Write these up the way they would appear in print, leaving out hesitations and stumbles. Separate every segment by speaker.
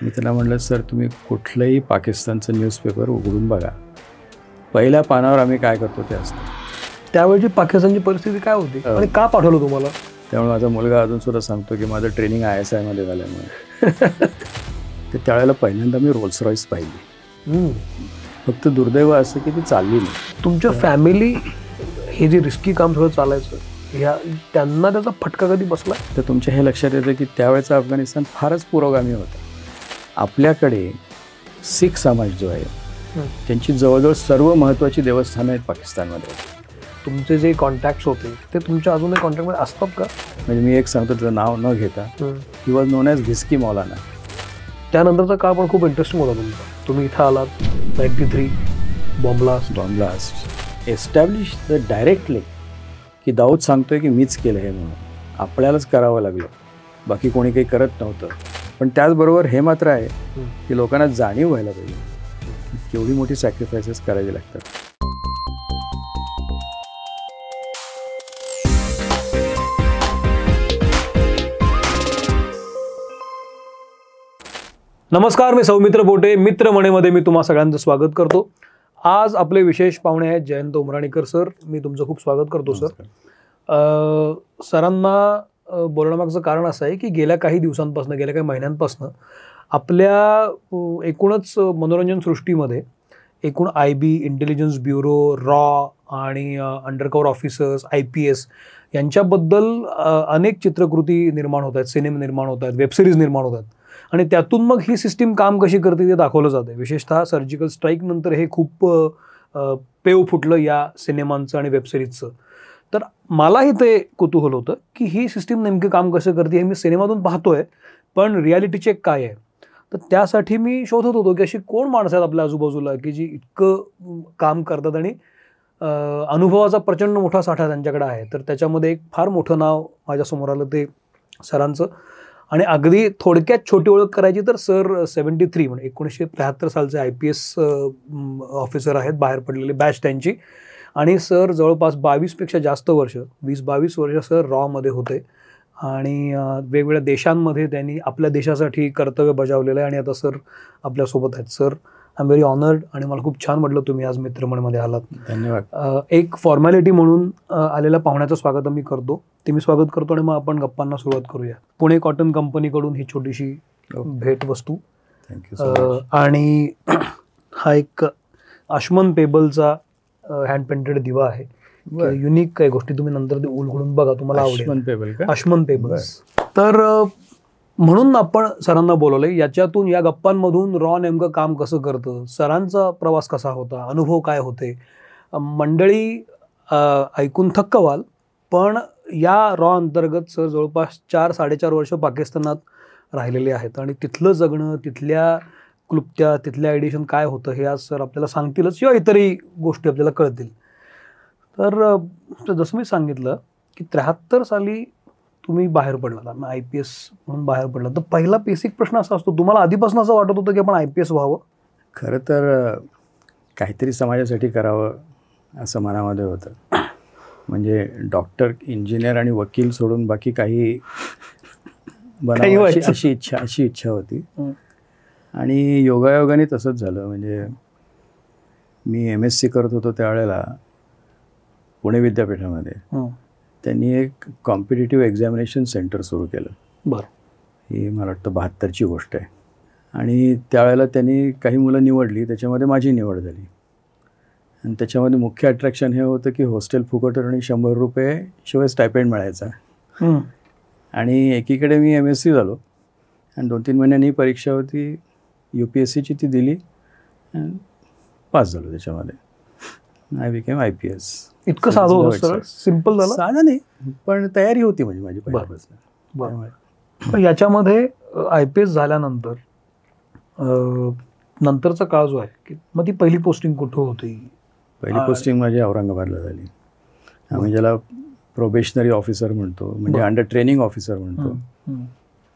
Speaker 1: मी त्याला म्हटलं, सर तुम्ही कुठलंही पाकिस्तानचं न्यूजपेपर उघडून बघा, पहिल्या पानावर आम्ही काय करतो ते असतं.
Speaker 2: त्यावेळची पाकिस्तानची परिस्थिती काय होती आणि का पाठवलं तुम्हाला?
Speaker 1: त्यामुळे माझा मुलगा अजूनसुद्धा सांगतो की माझं ट्रेनिंग ISI मध्ये झाल्यामुळे ते त्यावेळेला पहिल्यांदा मी रोल्स रॉईस पाहिली. फक्त दुर्दैव असं की ती चालली नाही.
Speaker 2: तुमच्या फॅमिली हे जे रिस्की काम सगळं चालायचं ह्या त्यांना त्याचा फटका कधी बसला?
Speaker 1: तर तुमच्या हे लक्षात येतं की त्यावेळेचा अफगाणिस्तान फारच पुरोगामी होता. आपल्याकडे शीख समाज जो आहे त्यांची जवळजवळ सर्व महत्त्वाची देवस्थानं आहेत पाकिस्तानमध्ये.
Speaker 2: तुमचे जे कॉन्टॅक्ट्स होते ते तुमच्या अजूनही कॉन्टॅक्टमध्ये असतात का?
Speaker 1: म्हणजे मी एक सांगतो, त्याचं नाव न घेता, ही वॉज नोन ॲज घिस्की मौलाना.
Speaker 2: त्यानंतरचा काळ पण खूप इंटरेस्टिंग होता तुमचा. तुम्ही इथं आलात, 93
Speaker 1: bomb blast establish the direct link की दाऊद सांगतोय की मीच केलं हे म्हणून. आपल्यालाच करावं लागलं, बाकी कोणी काही करत नव्हतं. पण त्याचबरोबर हे मात्र आहे की लोकांना जाणीव व्हायला पाहिजे केवढी मोठी सॅक्रिफायसेस करावी लागतात.
Speaker 2: नमस्कार, मी सौमित्र बोटे. मित्रमणेमध्ये मी तुम्हा सगळ्यांचं स्वागत करतो. आज आपले विशेष पाहुणे आहेत जयंत उमराणीकर सर. मी तुमचं खूप स्वागत करतो सर. सरांना बोलण्यामागचं कारण असं आहे की गेल्या काही दिवसांपासून, गेल्या काही महिन्यांपासून आपल्या एकूणच मनोरंजन सृष्टीमध्ये एकूण IB, इंटेलिजन्स ब्युरो, रॉ आणि अंडरकव्हर ऑफिसर्स, IPS यांच्याबद्दल अनेक चित्रकृती निर्माण होत आहेत, सिनेमे निर्माण होत आहेत, वेबसिरीज निर्माण होत आहेत आणि त्यातून मग ही सिस्टीम काम कशी करते ते दाखवलं जातं. विशेषतः सर्जिकल स्ट्राईक नंतर हे खूप पेव फुटलं या सिनेमांचं आणि वेबसिरीजचं. तर मलाही ते कुतूहल होतं की ही सिस्टीम नेमकं काम कसं करते हे मी सिनेमातून पाहतोय, पण रियालिटी चेक काय आहे. तर त्यासाठी मी शोधत होतो की अशी कोण माणसं आहेत आपल्या आजूबाजूला की जी इतकं काम करतात आणि अनुभवाचा प्रचंड मोठा साठा त्यांच्याकडे आहे. तर त्याच्यामध्ये एक फार मोठं नाव माझ्यासमोर आलं, ते सरांचं. आणि अगदी थोडक्यात छोटी ओळख करायची तर सर 73 म्हणजे 1973 सालचे IPS ऑफिसर आहेत, बाहेर पडलेले बॅच त्यांची. आणि सर जवळपास 22पेक्षा जास्त वर्ष, 20-22 वर्ष सर रॉमध्ये होते आणि वेगवेगळ्या देशांमध्ये त्यांनी आपल्या देशासाठी कर्तव्य बजावलेलं आहे आणि आता सर आपल्यासोबत आहेत. Sir, I am very honoured आणि मला खूप छान वाटलं तुम्ही आज मित्रमंडळमध्ये आलात.
Speaker 1: धन्यवाद.
Speaker 2: एक फॉर्मॅलिटी म्हणून आलेल्या पाहुण्याचं स्वागत मी करतो, ते मी स्वागत करतो आणि मग आपण गप्पांना सुरुवात करूया. पुणे कॉटन कंपनीकडून ही छोटीशी भेटवस्तू.
Speaker 1: थँक्यू.
Speaker 2: आणि हा एक आशमन पेबलचा हँड पेंटेड दिवा आहे. युनिक काही गोष्टी तुम्ही नंतर ते उलगडून बघा, तुम्हाला आवडेल. आशमन पेबल्स. तर म्हणून आपण सरांना बोलवलंय. याच्यातून, या गप्पांमधून रॉ नेमकं काम कसं करतं, सरांचा प्रवास कसा होता, अनुभव काय होते, मंडळी ऐकून थक्क व्हाल. पण या रॉ अंतर्गत सर जवळपास 4-4.5 वर्ष पाकिस्तानात राहिलेले आहेत आणि तिथलं जगणं, तिथल्या क्लुप्त्या, तिथल्या ॲडिशन काय होतं हे आज सर आपल्याला सांगतीलच किंवा इतरही गोष्टी आपल्याला कळतील. तर जसं मी सांगितलं की 73 साली तुम्ही बाहेर पडला, IPS म्हणून बाहेर पडला. तर पहिला बेसिक प्रश्न असा असतो, तुम्हाला आधीपासून असं वाटत होतं की आपण IPS व्हावं?
Speaker 1: खरं तर काहीतरी समाजासाठी करावं असं मनामध्ये होतं. म्हणजे डॉक्टर, इंजिनियर आणि वकील सोडून बाकी काही बनावं अशी इच्छा होती. आणि योगायोगाने तसंच झालं. म्हणजे मी MSc करत होतो त्यावेळेला पुणे विद्यापीठामध्ये त्यांनी एक कॉम्पिटिटिव्ह एक्झामिनेशन सेंटर सुरू केलं.
Speaker 2: बरं.
Speaker 1: ही मला वाटतं 72ची गोष्ट आहे. आणि त्यावेळेला त्यांनी काही मुलं निवडली, त्याच्यामध्ये माझी निवड झाली. आणि त्याच्यामध्ये मुख्य अट्रॅक्शन हे होतं की हॉस्टेल फुकट आणि 100 रुपये शिवाय स्टायपेंड मिळायचा. आणि एकीकडे मी MSc झालो आणि 2-3 महिन्यांनी परीक्षा होती UPSCची, ती दिली, पास झालो त्याच्यामध्ये. I became IPS.
Speaker 2: इतकं साधं होतं, सिम्पल झालं?
Speaker 1: साधं नाही, पण तयारी होती म्हणजे माझी पहिल्यापासून.
Speaker 2: पण याच्यामध्ये IPS झाल्यानंतर नंतरचा काळ जो आहे की मग ती पहिली पोस्टिंग कुठं होती?
Speaker 1: पहिली पोस्टिंग माझी औरंगाबादला झाली. आम्ही ज्याला प्रोबेशनरी ऑफिसर म्हणतो, म्हणजे अंडर ट्रेनिंग ऑफिसर म्हणतो,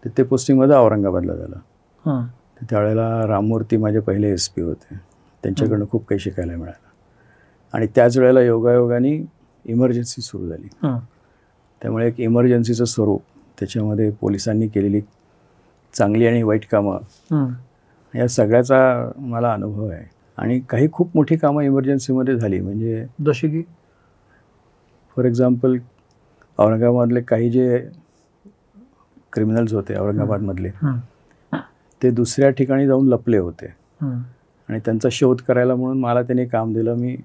Speaker 1: तर ते पोस्टिंग माझं औरंगाबादला झालं. त्यावेळेला राममूर्ती माझे पहिले SP होते, त्यांच्याकडनं खूप काही शिकायला मिळालं. आणि त्याच वेळेला योगायोगाने इमर्जन्सी सुरू झाली. त्यामुळे एक इमर्जन्सीचं स्वरूप, त्याच्यामध्ये पोलिसांनी केलेली चांगली आणि वाईट कामं या सगळ्याचा मला अनुभव आहे. आणि काही खूप मोठी कामं इमर्जन्सीमध्ये झाली. म्हणजे
Speaker 2: जशी की
Speaker 1: फॉर एक्झाम्पल औरंगाबादले काही जे क्रिमिनल्स होते औरंगाबादमधले, ते दुसऱ्या ठिकाणी जाऊन लपले होते आणि त्यांचा शोध करायला म्हणून मला त्यांनी काम दिलं. मी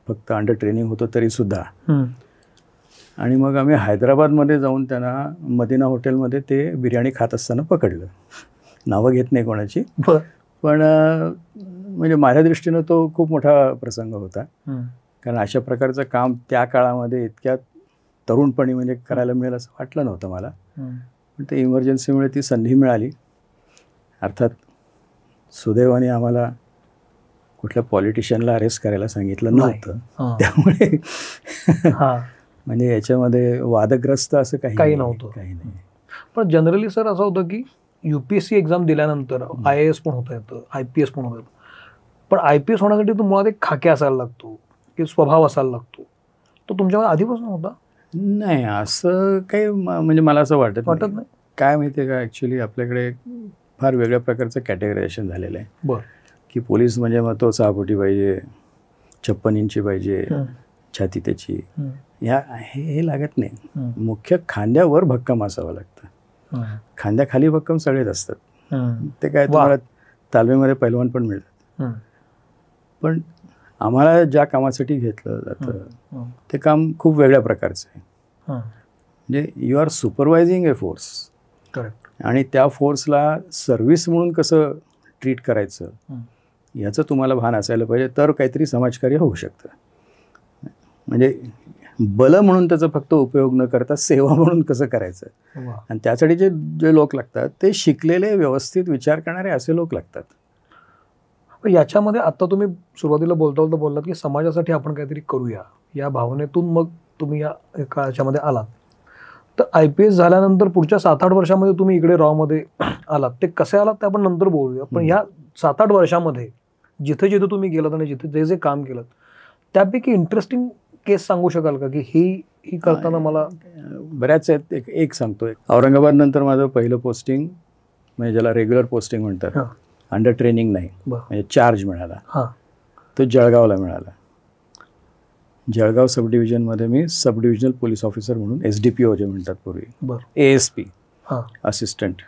Speaker 1: फक्त अंडर ट्रेनिंग होतो तरीसुद्धा. आणि मग आम्ही हैदराबादमध्ये जाऊन त्यांना मदिना हॉटेलमध्ये ते बिर्याणी खात असताना पकडलं. नावं घेत नाही कोणाची, पण म्हणजे माझ्या दृष्टीनं तो खूप मोठा प्रसंग होता. कारण अशा प्रकारचं काम त्या काळामध्ये इतक्या तरुणपणी म्हणजे करायला मिळेल असं वाटलं नव्हतं मला. पण ते इमर्जन्सीमुळे ती संधी मिळाली. अर्थात सुदैवाने आम्हाला कुठल्या पॉलिटिशियनला अरेस्ट करायला सांगितलं नव्हतं. त्यामुळे म्हणजे याच्यामध्ये वादग्रस्त असं काही नव्हतं. काही नाही.
Speaker 2: पण जनरली सर असं होतं की UPSC एक्झाम दिल्यानंतर IAS पण होता येतं, IPS पण होता येतं. पण IPS होण्यासाठी तो मुळात एक खाके असायला लागतो की स्वभाव असायला लागतो. तो तुमच्यामध्ये आधीपासून होता?
Speaker 1: नाही, असं काही म्हणजे मला असं वाटत नाही. काय माहिती आहे का, ॲक्च्युली आपल्याकडे फार वेगळ्या प्रकारचं कॅटेगरायझेशन झालेलं आहे.
Speaker 2: बरं.
Speaker 1: की पोलीस म्हणजे मग तो 6 फुटी पाहिजे, 56 इंची पाहिजे, छाती त्याची, हे लागत नाही. मुख्य खांद्यावर भक्कम असावं लागतं. खांद्याखाली भक्कम सगळेच असतात. ते काय तुम्हाला तालमीमध्ये पैलवान पण मिळतात. पण आम्हाला ज्या कामासाठी घेतलं जातं ते काम खूप वेगळ्या प्रकारचं आहे. म्हणजे you are supervising a force.
Speaker 2: Correct.
Speaker 1: आणि त्या फोर्सला सर्व्हिस म्हणून कसं ट्रीट करायचं याचं तुम्हाला भान असायला पाहिजे, तर काहीतरी समाजकार्य होऊ शकतं. म्हणजे बल म्हणून त्याचा फक्त उपयोग न करता सेवा म्हणून कसं करायचं, आणि त्यासाठी जे लोक लागतात ते शिकलेले, व्यवस्थित विचार करणारे असे लोक लागतात.
Speaker 2: याच्यामध्ये आता तुम्ही सुरुवातीला बोललात की समाजासाठी आपण काहीतरी करूया, या भावनेतून मग तुम्ही या एका याच्यामध्ये आलात. तर IPS झाल्यानंतर पुढच्या 7-8 वर्षामध्ये तुम्ही इकडे रॉमध्ये आलात. ते कसे आलात ते आपण नंतर बोलूया. पण या 7-8 वर्षामध्ये जिथे जिथे तुम्ही गेलात आणि जिथे जे काम केलं त्यापैकी इंटरेस्टिंग केस सांगू शकाल का की ही करताना मला?
Speaker 1: बऱ्याच आहेत. एक सांगतोय. औरंगाबाद नंतर माझं पहिलं पोस्टिंग, म्हणजे ज्याला रेग्युलर पोस्टिंग म्हणतात, अंडर ट्रेनिंग नाही, म्हणजे चार्ज मिळाला, तो जळगावला मिळाला. जळगाव सब डिव्हिजनमध्ये मी सब डिव्हिजनल पोलीस ऑफिसर म्हणून, SDPO जे म्हणतात पूर्वी, ASP असिस्टंट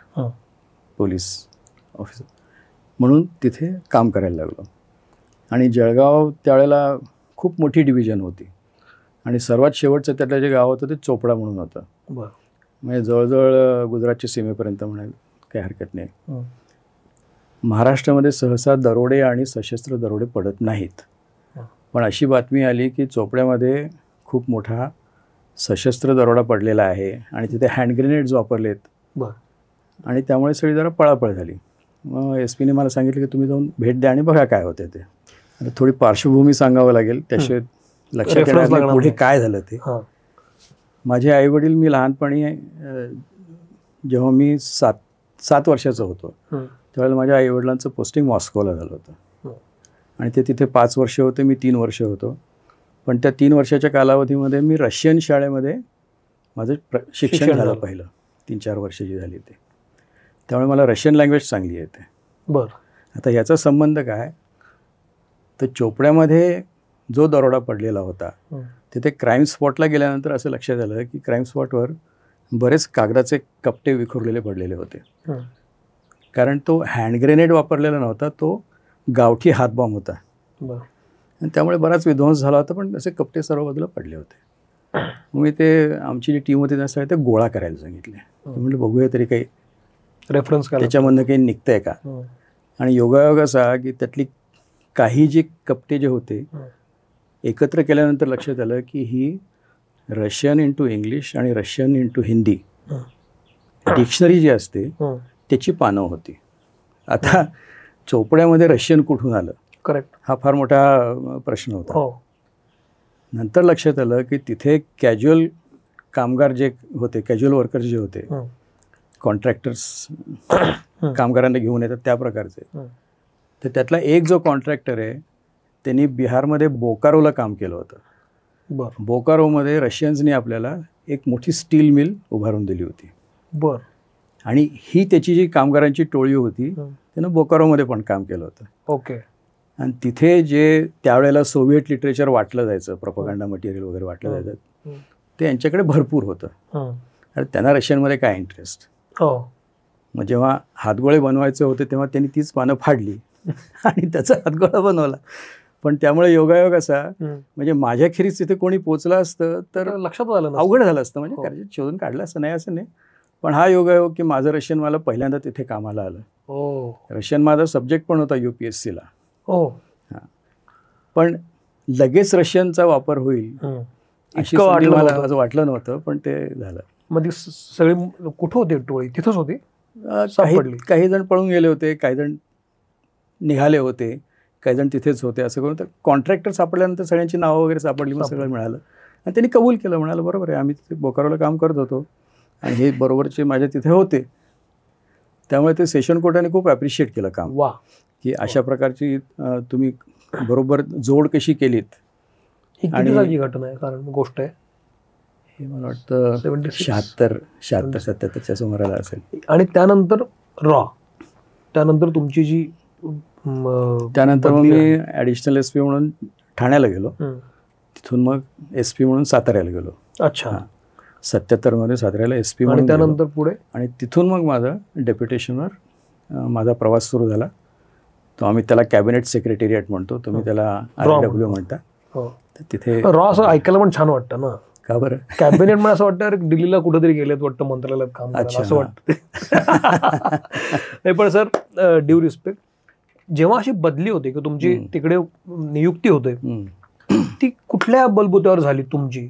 Speaker 1: पोलीस ऑफिसर म्हणून तिथे काम करायला लागलो. आणि जळगाव त्यावेळेला खूप मोठी डिव्हिजन होती आणि सर्वात शेवटचं त्यातलं जे गाव होतं ते चोपडा म्हणून होतं. म्हणजे जवळजवळ गुजरातच्या सीमेपर्यंत म्हणाल काही हरकत नाही. महाराष्ट्रामध्ये सहसा दरोडे आणि सशस्त्र दरोडे पडत नाहीत. पण अशी बातमी आली की चोपड्यामध्ये खूप मोठा सशस्त्र दरोडा पडलेला आहे आणि तिथे हँड ग्रेनेड्स वापरलेत आणि त्यामुळे सगळी जरा पळापळ झाली. मग SP ने मला सांगितलं की तुम्ही जाऊन भेट द्या आणि बघा काय होते ते. आता थोडी पार्श्वभूमी सांगावं लागेल, त्याशिवाय लक्षात येणार नाही पुढे काय झालं ते. माझे आईवडील, मी लहानपणी जेव्हा मी 7 वर्षाचा होतो त्यावेळेला माझ्या आईवडिलांचं पोस्टिंग मॉस्कोला झालं होतं आणि ते तिथे 5 वर्ष होते, मी 3 वर्ष होतो. पण त्या 3 वर्षाच्या कालावधीमध्ये मी रशियन शाळेमध्ये माझं शिक्षण झालं पहिलं 3-4 वर्ष जी झाली ते. त्यामुळे मला रशियन लँग्वेज चांगली येते. आता याचा संबंध काय, तर चोपड्यामध्ये जो दरोडा पडलेला होता तिथे क्राईम स्पॉटला गेल्यानंतर असं लक्षात आलं की क्राईम स्पॉटवर बरेच कागदाचे कपटे विखुरलेले पडलेले होते. कारण तो हँड ग्रेनेड वापरलेला नव्हता, तो गावठी हातबॉम्ब होता. आणि त्यामुळे बराच विध्वंस झाला होता, पण असे कपटे सर्व बाजूला पडले होते. मग मी ते आमची जी टीम होती त्यासाठी ते गोळा करायला सांगितले. म्हटलं बघूया तरी काही
Speaker 2: रेफरन्स
Speaker 1: त्याच्यामधनं काही निघतंय का. आणि योगायोग असा की त्यातली काही जे कपटे जे होते एकत्र केल्यानंतर लक्षात आलं की ही रशियन इंटू इंग्लिश आणि रशियन इंटू हिंदी डिक्शनरी जी असते त्याची पानं होती. आता चोपड्यामध्ये रशियन कुठून आलं,
Speaker 2: करेक्ट,
Speaker 1: हा फार मोठा प्रश्न होता. नंतर लक्षात आलं की तिथे कॅज्युअल कामगार जे होते, कॅज्युअल वर्कर्स जे होते, कॉन्ट्रॅक्टर्स कामगारांना घेऊन येतात त्या प्रकारचे, तर त्यातला एक जो कॉन्ट्रॅक्टर आहे त्यांनी बिहारमध्ये बोकारोला काम केलं होतं. बोकारोमध्ये रशियन्सनी आपल्याला एक मोठी स्टील मिल उभारून दिली होती. आणि ही त्याची जी कामगारांची टोळी होती त्यानं बोकारोमध्ये पण काम केलं होतं.
Speaker 2: ओके.
Speaker 1: आणि तिथे जे त्यावेळेला सोव्हिएट लिटरेचर वाटलं जायचं, प्रोपगंडा मटेरियल वगैरे वाटलं जायचं, ते यांच्याकडे भरपूर होतं. आणि त्यांना रशियनमध्ये काय इंटरेस्ट. मग जेव्हा हातगोळे बनवायचे होते तेव्हा त्यांनी तीच पानं फाडली आणि त्याचा हातगोळा बनवला. पण त्यामुळे योगायोग असा, म्हणजे माझ्याखेरीज तिथे कोणी पोचलं असतं तर
Speaker 2: लक्षात आलं
Speaker 1: अवघड झालं असतं, म्हणजे कदाचित शोधून काढलं असं नाही असं नाही. पण हा योगायोग की माझं रशियन मला पहिल्यांदा तिथे कामाला आलं. रशियन माझा सब्जेक्ट पण होता UPSCला. हां, पण लगेच रशियनचा वापर होईल अशी संधी मला असं वाटलं नव्हतं, पण ते झालं.
Speaker 2: मग ती सगळी कुठं होती टोळी? तिथंच होती?
Speaker 1: काही जण पळून गेले होते, काही जण निघाले होते, काही जण तिथेच होते. असं करून तर कॉन्ट्रॅक्टर सापडल्यानंतर सगळ्यांची नावं वगैरे सापडली, मग सगळं मिळालं. आणि त्यांनी कबूल केलं, म्हणालं बरोबर आहे, आम्ही तिथे बोकारोला काम करत होतो आणि हे बरोबरचे माझे तिथे होते. त्यामुळे ते सेशन कोर्टाने खूप ॲप्रिशिएट केलं काम.
Speaker 2: वा.
Speaker 1: की अशा प्रकारची तुम्ही बरोबर जोड कशी केलीत.
Speaker 2: ही किती सालची घटना आहे, कारण गोष्ट आहे?
Speaker 1: हे मला वाटतं 76-77च्या सुमाराला असेल.
Speaker 2: आणि त्यानंतर त्यानंतर तुमची जी
Speaker 1: त्यानंतर मग मी ॲडिशनल SP म्हणून ठाण्याला गेलो. तिथून मग SP म्हणून साताऱ्याला गेलो.
Speaker 2: अच्छा.
Speaker 1: 77मध्ये साताऱ्याला SP म्हणून.
Speaker 2: त्यानंतर पुढे आणि
Speaker 1: तिथून मग माझं डेप्युटेशनवर माझा प्रवास सुरू झाला. तो आम्ही त्याला कॅबिनेट सेक्रेटेरिएट म्हणतो, तुम्ही त्याला RW म्हणता. तर तिथे
Speaker 2: असं ऐकायला पण छान वाटतं ना.
Speaker 1: का बरं?
Speaker 2: कॅबिनेट म्हणजे असं वाटतं दिल्लीला कुठेतरी गेलेत वाटतं, मंत्रालयात काम करायला असं वाटतं. नाही पण सर, ड्यू रिस्पेक्ट, जेव्हा अशी बदली होते की तुमची तिकडे नियुक्ती होते, ती कुठल्या बलबुत्यावर झाली तुमची?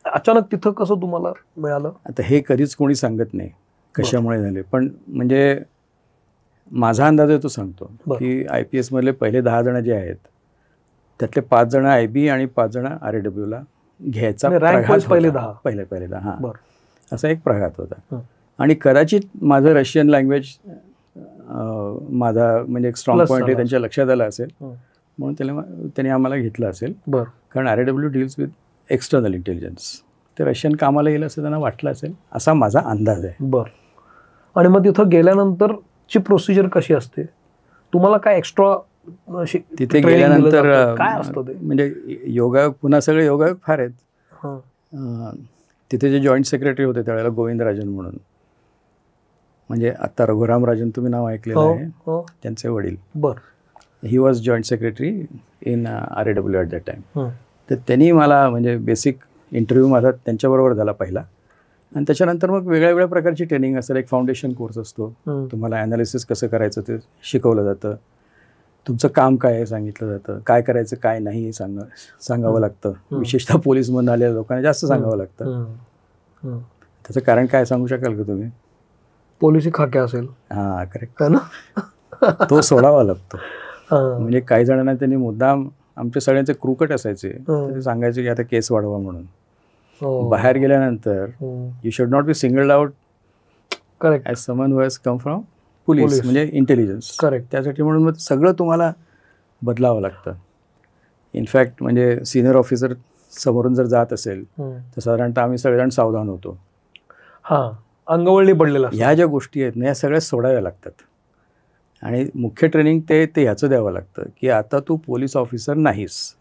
Speaker 2: अचानक तिथं कसं तुम्हाला मिळालं?
Speaker 1: आता हे कधीच कोणी सांगत नाही कशामुळे झाले, पण म्हणजे माझा अंदाज आहे तो सांगतो की IPS मधले पहिले 10 जण जे आहेत त्यातले 5 जण IB आणि 5 जण RAWला घ्यायचा
Speaker 2: पहिले
Speaker 1: 10 हां, असा एक प्रघात होता. आणि कदाचित माझं रशियन लँग्वेज माझा म्हणजे एक स्ट्रॉंग पॉईंट आहे, त्यांच्या लक्षात आलं असेल म्हणून त्यांनी आम्हाला घेतलं असेल. कारण RAW deals with external intelligence, ते रशियन कामाला येईल असं त्यांना वाटलं असेल, असा माझा अंदाज आहे.
Speaker 2: आणि मग तिथं गेल्यानंतर ची प्रोसिजर कशी असते? तुम्हाला काय एक्स्ट्रा
Speaker 1: तिथे गेल्यानंतर
Speaker 2: काय असतं ते?
Speaker 1: म्हणजे योगायोग, पुन्हा सगळे योगायोग फार आहेत. तिथे जे जॉईंट सेक्रेटरी होते त्यावेळेला गोविंदराजन म्हणून, म्हणजे आता रघुराम राजन तुम्ही नाव ऐकलेलं आहे, त्यांचे वडील. He was joint secretary in RAW at that time. तर त्यांनी मला म्हणजे बेसिक इंटरव्ह्यू माझा त्यांच्याबरोबर झाला पहिला. आणि त्याच्यानंतर मग वेगळ्या वेगळ्या प्रकारची ट्रेनिंग असेल. एक फाउंडेशन कोर्स असतो, तुम्हाला ॲनालिसिस कसं करायचं ते शिकवलं जातं, तुमचं काम काय आहे सांगितलं जातं, काय करायचं काय नाही सांगावं लागतं. विशेषतः पोलीसमधून आलेल्या लोकांना जास्त सांगावं लागतं. त्याचं कारण काय सांगू शकाल का तुम्ही?
Speaker 2: पोलिसी खाक्या असेल.
Speaker 1: हां, करेक्ट ना. तो सोडावा लागतो. म्हणजे काही जणांना त्यांनी मुद्दाम, आमच्या सगळ्यांचे क्रूकट असायचे, ते सांगायचे की आता केस वाढवा म्हणून. बाहेर गेल्यानंतर you should not B singled out
Speaker 2: correct
Speaker 1: as someone who has come from police, म्हणजे इंटेलिजन्स.
Speaker 2: करेक्ट.
Speaker 1: त्यासाठी म्हणून मग सगळं तुम्हाला बदलावं लागतं. इनफॅक्ट म्हणजे सिनियर ऑफिसर समोरून जर जात असेल तर साधारणतः आम्ही सगळेजण सावधान होतो.
Speaker 2: हां, अंगवळणी पडलेला.
Speaker 1: ह्या ज्या गोष्टी आहेत ना, या सगळ्या सोडाव्या लागतात. आणि मुख्य ट्रेनिंग ते ह्याचं द्यावं लागतं की आता तू पोलीस ऑफिसर नाहीस,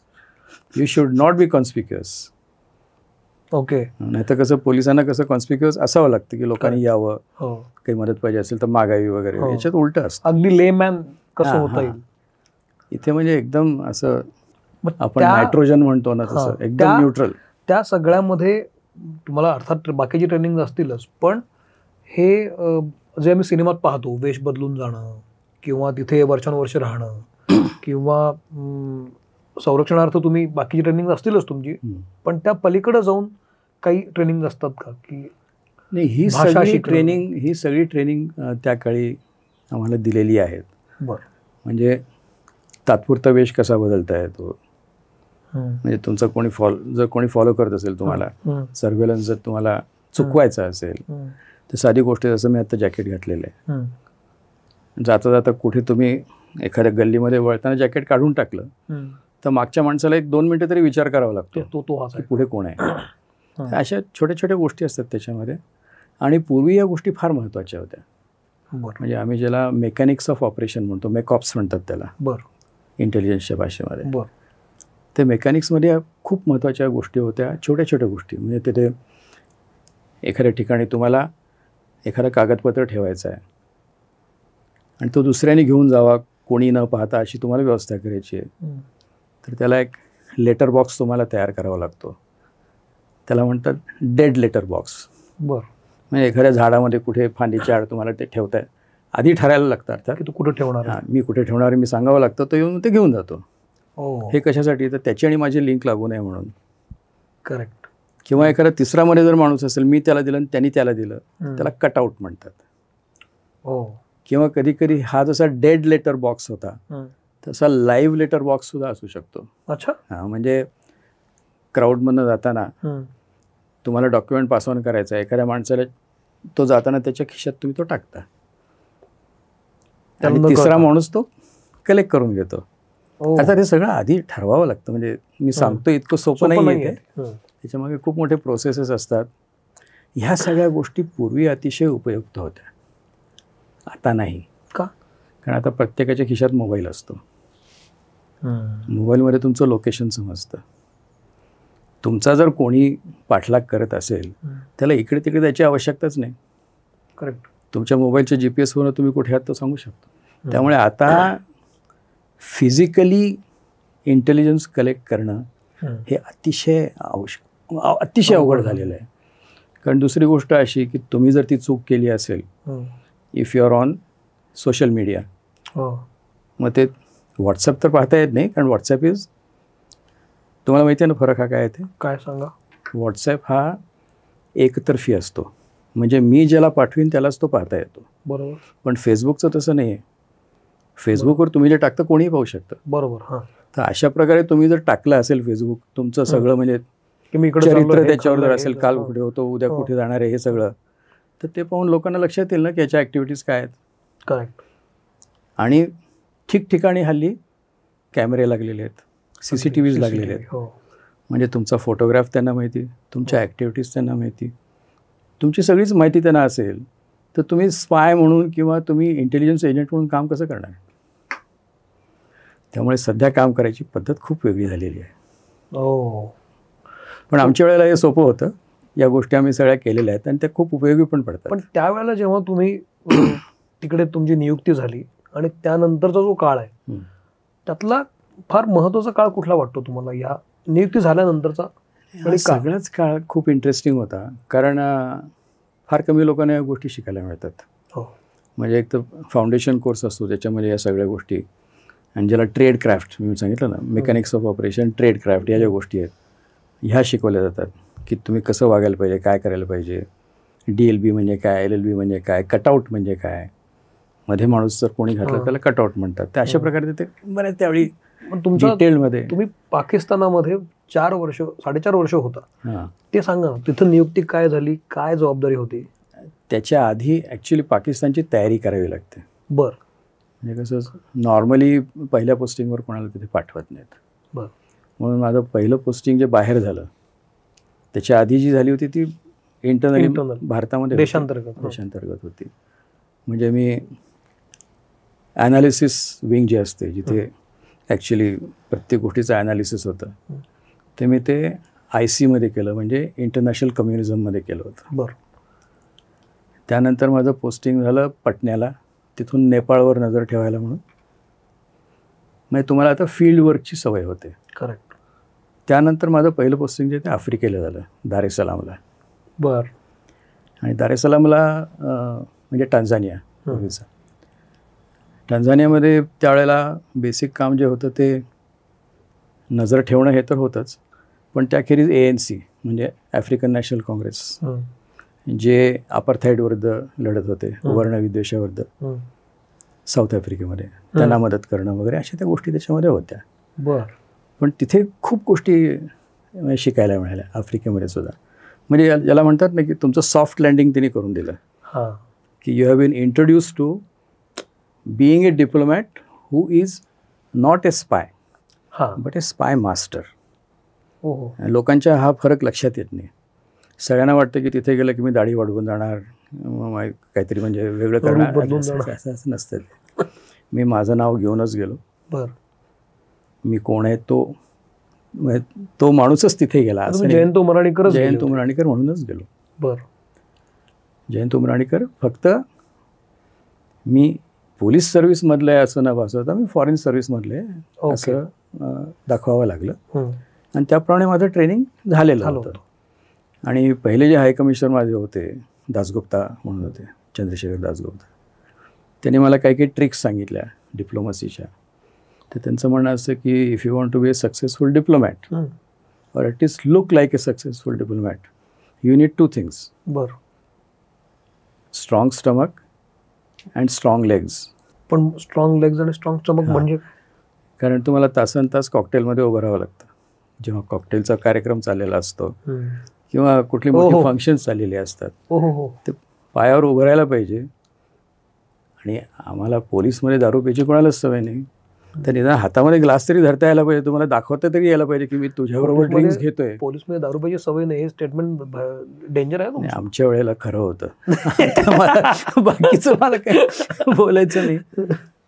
Speaker 1: you should not be conspicuous.
Speaker 2: Okay.
Speaker 1: नाही तर कसं पोलिसांना कसं कॉन्स्पिक्युअस असावं लागतं की लोकांनी यावं, काही मदत पाहिजे असेल तर मागावी वगैरे. याच्यात उलटं असतं.
Speaker 2: अगदी लेमॅन कसं होता येईल
Speaker 1: इथे, म्हणजे एकदम असं आपण नायट्रोजन म्हणतो ना तसं एकदम न्यूट्रल.
Speaker 2: त्या सगळ्यामध्ये तुम्हाला अर्थात बाकीची ट्रेनिंग असतीलच, पण हे जे आम्ही सिनेमात पाहतो, वेश बदलून जाणं किंवा तिथे वर्षानुवर्ष राहणं किंवा संरक्षणार्थ तुम्ही बाकीची ट्रेनिंग असतीलच तुमची, पण त्या पलीकडे जाऊन काही ट्रेनिंग असतात का? की
Speaker 1: नाही, ही सगळी ट्रेनिंग त्या काळी आम्हाला दिलेली आहेत. म्हणजे तात्पुरता वेश कसा बदलता येतो, म्हणजे तुमचा जर कोणी फॉलो करत असेल तुम्हाला, सर्व्हेलन्स जर तुम्हाला चुकवायचा असेल तर साधी गोष्ट, जसं मी आता जॅकेट घातलेलं आहे, जाता जाता कुठे तुम्ही एखाद्या गल्लीमध्ये वळताना जॅकेट काढून टाकलं तर मागच्या माणसाला 1-2 मिनिटं तरी विचार करावा लागतो की पुढे कोण आहे. अशा छोट्या छोट्या गोष्टी असतात त्याच्यामध्ये. आणि पूर्वी या गोष्टी फार महत्त्वाच्या होत्या.
Speaker 2: बरं
Speaker 1: म्हणजे आम्ही ज्याला मेकॅनिक्स ऑफ ऑपरेशन म्हणतो, मेकॉप्स म्हणतात त्याला
Speaker 2: बरं
Speaker 1: इंटेलिजन्सच्या भाषेमध्ये.
Speaker 2: बरं
Speaker 1: ते मेकॅनिक्समध्ये खूप महत्त्वाच्या गोष्टी होत्या, छोट्या छोट्या गोष्टी. म्हणजे तिथे एखाद्या ठिकाणी तुम्हाला एखादं कागदपत्र ठेवायचं आहे आणि तो दुसऱ्याने घेऊन जावा कोणी न पाहता, अशी तुम्हाला व्यवस्था करायची आहे. तर त्याला एक लेटर बॉक्स तुम्हाला तयार करावा लागतो. त्याला म्हणतात डेड लेटर बॉक्स.
Speaker 2: बरं
Speaker 1: म्हणजे एखाद्या झाडामध्ये कुठे फांदीच्या आड तुम्हाला ते ठेवताय, आधी ठरायला लागतं अर्थात
Speaker 2: की तू कुठं ठेवणार आहे?
Speaker 1: हां, मी कुठे ठेवणार आहे मी सांगावं लागतं, तो येऊन ते घेऊन जातो. हे कशासाठी? तर त्याची आणि माझी लिंक लागू नये म्हणून.
Speaker 2: करेक्ट.
Speaker 1: किंवा एखादा तिसरामध्ये जर माणूस असेल, मी त्याला दिलं आणि त्यांनी त्याला दिलं, त्याला कटआउट म्हणतात.
Speaker 2: हो.
Speaker 1: किंवा कधी कधी हा जसा डेड लेटर बॉक्स होता तसा लाईव्ह लेटर बॉक्स सुद्धा असू शकतो.
Speaker 2: अच्छा.
Speaker 1: हां, म्हणजे क्राऊडमधनं जाताना तुम्हाला डॉक्युमेंट पास ऑन करायचा आहे, एखाद्या माणसाला तो जाताना त्याच्या खिशात तुम्ही तो टाकता आणि तिसरा माणूस तो कलेक्ट करून घेतो. आता ते सगळं आधी ठरवावं लागतं. म्हणजे मी सांगतो इतकं सोपं नाही आहे, त्याच्यामागे खूप मोठे प्रोसेसेस असतात. ह्या सगळ्या गोष्टी पूर्वी अतिशय उपयुक्त होत्या, आता नाही.
Speaker 2: का?
Speaker 1: कारण आता प्रत्येकाच्या खिशात मोबाईल असतो. मोबाईलमध्ये तुमचं लोकेशन समजतं. तुमचा जर कोणी पाठलाग करत असेल त्याला इकडे तिकडे त्याची आवश्यकताच नाही.
Speaker 2: करेक्ट.
Speaker 1: तुमच्या मोबाईलच्या GPS वरून तुम्ही कुठे आहात तो सांगू शकतो. त्यामुळे आता फिजिकली इंटेलिजन्स कलेक्ट करणं हे अतिशय अतिशय अवघड झालेलं आहे. कारण दुसरी गोष्ट अशी की तुम्ही जर ती चूक केली असेल, if you are on social media, मग ते व्हॉट्सअप तर पाहता येत नाही, कारण व्हॉट्सअप इज, तुम्हाला माहिती आहे ना फरक हा काय आहे ते?
Speaker 2: काय सांगा.
Speaker 1: व्हॉट्सॲप हा एकतर्फी असतो, म्हणजे मी ज्याला पाठवीन त्यालाच तो पाहता येतो.
Speaker 2: बरोबर.
Speaker 1: पण फेसबुकचं तसं नाही आहे. फेसबुकवर तुम्ही जे टाकतं कोणीही पाहू शकतं.
Speaker 2: बरोबर. हां.
Speaker 1: तर अशा प्रकारे तुम्ही जर टाकलं असेल फेसबुक तुमचं सगळं, म्हणजे
Speaker 2: की मी इकडे
Speaker 1: चरित्र त्याच्यावर जर असेल, काल कुठे होतो, उद्या कुठे जाणार आहे, हे सगळं, तर ते पाहून लोकांना लक्षात येईल ना की याच्या ॲक्टिव्हिटीज काय आहेत.
Speaker 2: करेक्ट.
Speaker 1: आणि ठिकठिकाणी हल्ली कॅमेरे लागलेले आहेत, CCTVs लागलेले आहेत. म्हणजे तुमचा फोटोग्राफ त्यांना माहिती, तुमच्या ॲक्टिव्हिटीज त्यांना माहिती, तुमची सगळीच माहिती त्यांना असेल, तर तुम्ही स्पाय म्हणून किंवा तुम्ही इंटेलिजन्स एजंट म्हणून काम कसं करणार? त्यामुळे सध्या काम करायची पद्धत खूप वेगळी झालेली आहे. पण आमच्या वेळेला हे सोपं होतं. या गोष्टी आम्ही सगळ्या केलेल्या आहेत आणि त्या खूप उपयोगी पण पडतात.
Speaker 2: पण त्यावेळेला जेव्हा तुम्ही तिकडे तुमची नियुक्ती झाली आणि त्यानंतरचा जो काळ आहे त्यातला फार महत्त्वाचा काळ कुठला वाटतो तुम्हाला, या नियुक्ती झाल्यानंतरचा?
Speaker 1: सगळाच काळ खूप इंटरेस्टिंग होता, कारण फार कमी लोकांना या गोष्टी शिकायला मिळतात. म्हणजे एक तर फाउंडेशन कोर्स असतो त्याच्यामध्ये या सगळ्या गोष्टी, आणि ज्याला ट्रेड क्राफ्ट मी सांगितलं ना, mechanics of operation, trade craft, या ज्या गोष्टी आहेत ह्या शिकवल्या जातात की तुम्ही कसं वागायला पाहिजे, काय करायला पाहिजे. DLB म्हणजे काय, LLB म्हणजे काय, कटआउट म्हणजे काय, मध्ये माणूस जर कोणी घातलं त्याला कटआउट म्हणतात. तर अशा प्रकारे ते बऱ्याच त्यावेळी डिटेलमध्ये.
Speaker 2: तुम्ही पाकिस्तानामध्ये 4.5 वर्ष होता, ते सांगा तिथं नियुक्ती काय झाली, काय जबाबदारी होती?
Speaker 1: त्याच्या आधी ॲक्च्युली पाकिस्तानची तयारी करावी लागते.
Speaker 2: बरं.
Speaker 1: म्हणजे कसं नॉर्मली पहिल्या पोस्टिंगवर कोणाला तिथे पाठवत नाहीत.
Speaker 2: बरं.
Speaker 1: म्हणून माझं पहिलं पोस्टिंग जे बाहेर झालं त्याच्या आधी जी झाली होती ती इंटरनली भारतामध्ये देशांतर्गत होती. म्हणजे मी ॲनालिसिस विंग जी असते जिथे ॲक्च्युली प्रत्येक गोष्टीचं ॲनालिसिस होतं, ते मी ते IC मध्ये केलं, म्हणजे इंटरनॅशनल कम्युनिझममध्ये केलं होतं.
Speaker 2: बरं.
Speaker 1: त्यानंतर माझं पोस्टिंग झालं पटण्याला, तिथून नेपाळवर नजर ठेवायला म्हणून. म्हणजे तुम्हाला आता फील्ड वर्कची सवय होते.
Speaker 2: करेक्ट.
Speaker 1: त्यानंतर माझं पहिलं पोस्टिंग जे ते आफ्रिकेला झालं, दार एस सलामला.
Speaker 2: बरं.
Speaker 1: आणि दार एस सलामला म्हणजे टांझानिया पूर्वीचं. टांझानियामध्ये त्यावेळेला बेसिक काम जे होतं ते नजर ठेवणं हे तर होतंच, पण त्याखेरीज ANC म्हणजे आफ्रिकन नॅशनल काँग्रेस, जे अपार्थाईड विरुद्ध लढत होते, वर्णविद्वेषाविरुद्ध साऊथ आफ्रिकेमध्ये, त्यांना मदत करणं वगैरे अशा त्या गोष्टी त्याच्यामध्ये होत्या.
Speaker 2: बरं.
Speaker 1: पण तिथे खूप गोष्टी शिकायला मिळाल्या आफ्रिकेमध्ये सुद्धा. म्हणजे याला म्हणतात ना की तुमचं सॉफ्ट लँडिंग त्यांनी करून दिलं, की you have been introduce to being a diplomat who is not a spy but a spy master. लोकांच्या हा फरक लक्षात येत नाही. सगळ्यांना वाटतं की तिथे गेलं की मी दाढी वाढवून जाणार, काहीतरी म्हणजे वेगळं
Speaker 2: रूप
Speaker 1: करणार
Speaker 2: बदलून
Speaker 1: असं नसतं ते. मी माझं नाव घेऊनच गेलो.
Speaker 2: बरं.
Speaker 1: मी कोण आहे तो माणूसच तिथे गेला. असं नाही.
Speaker 2: जयंत उमराणीकरच गेले
Speaker 1: जयंत
Speaker 2: होते.
Speaker 1: उमराणीकर म्हणूनच गेलो.
Speaker 2: बरं.
Speaker 1: जयंत उमराणीकर फक्त मी पोलीस सर्व्हिसमधलं आहे असं न भासवता मी फॉरेन सर्व्हिसमधलं आहे असं दाखवावं लागलं. आणि त्याप्रमाणे माझं ट्रेनिंग झालेलं होतं. आणि पहिले जे हाय कमिशनर माझे होते दासगुप्ता म्हणून होते, चंद्रशेखर दासगुप्ता, त्यांनी मला काही काही ट्रिक्स सांगितल्या डिप्लोमसीच्या. तर त्यांचं म्हणणं असं की if you want to be a successful diplomat or at least look like a successful diplomat you need 2 things.
Speaker 2: बरं.
Speaker 1: Strong stomach and strong legs.
Speaker 2: पण स्ट्रॉंग लेग्स आणि स्ट्रॉंग स्टमक म्हणजे? कारण
Speaker 1: तुम्हाला तासनतास कॉकटेलमध्ये उभं राहावं लागतं जेव्हा कॉकटेलचा कार्यक्रम चाललेला असतो किंवा कुठली मोठी फंक्शन्स चाललेली असतात. ते पायावर उभं राहायला पाहिजे. आणि आम्हाला पोलीसमध्ये दारू प्यायची कोणालाच सवय नाही. तर निदान हातामध्ये ग्लास तरी धरता यायला पाहिजे, तुम्हाला दाखवता तरी यायला पाहिजे की मी तुझ्याबरोबर ड्रिंक्स घेतोय.
Speaker 2: पोलीसमध्ये दारू प्यायची सवय नाही हे स्टेटमेंट डेंजर आहे.
Speaker 1: आमच्या वेळेला खरं होतं. बाकीचं मला काय बोलायचं नाही.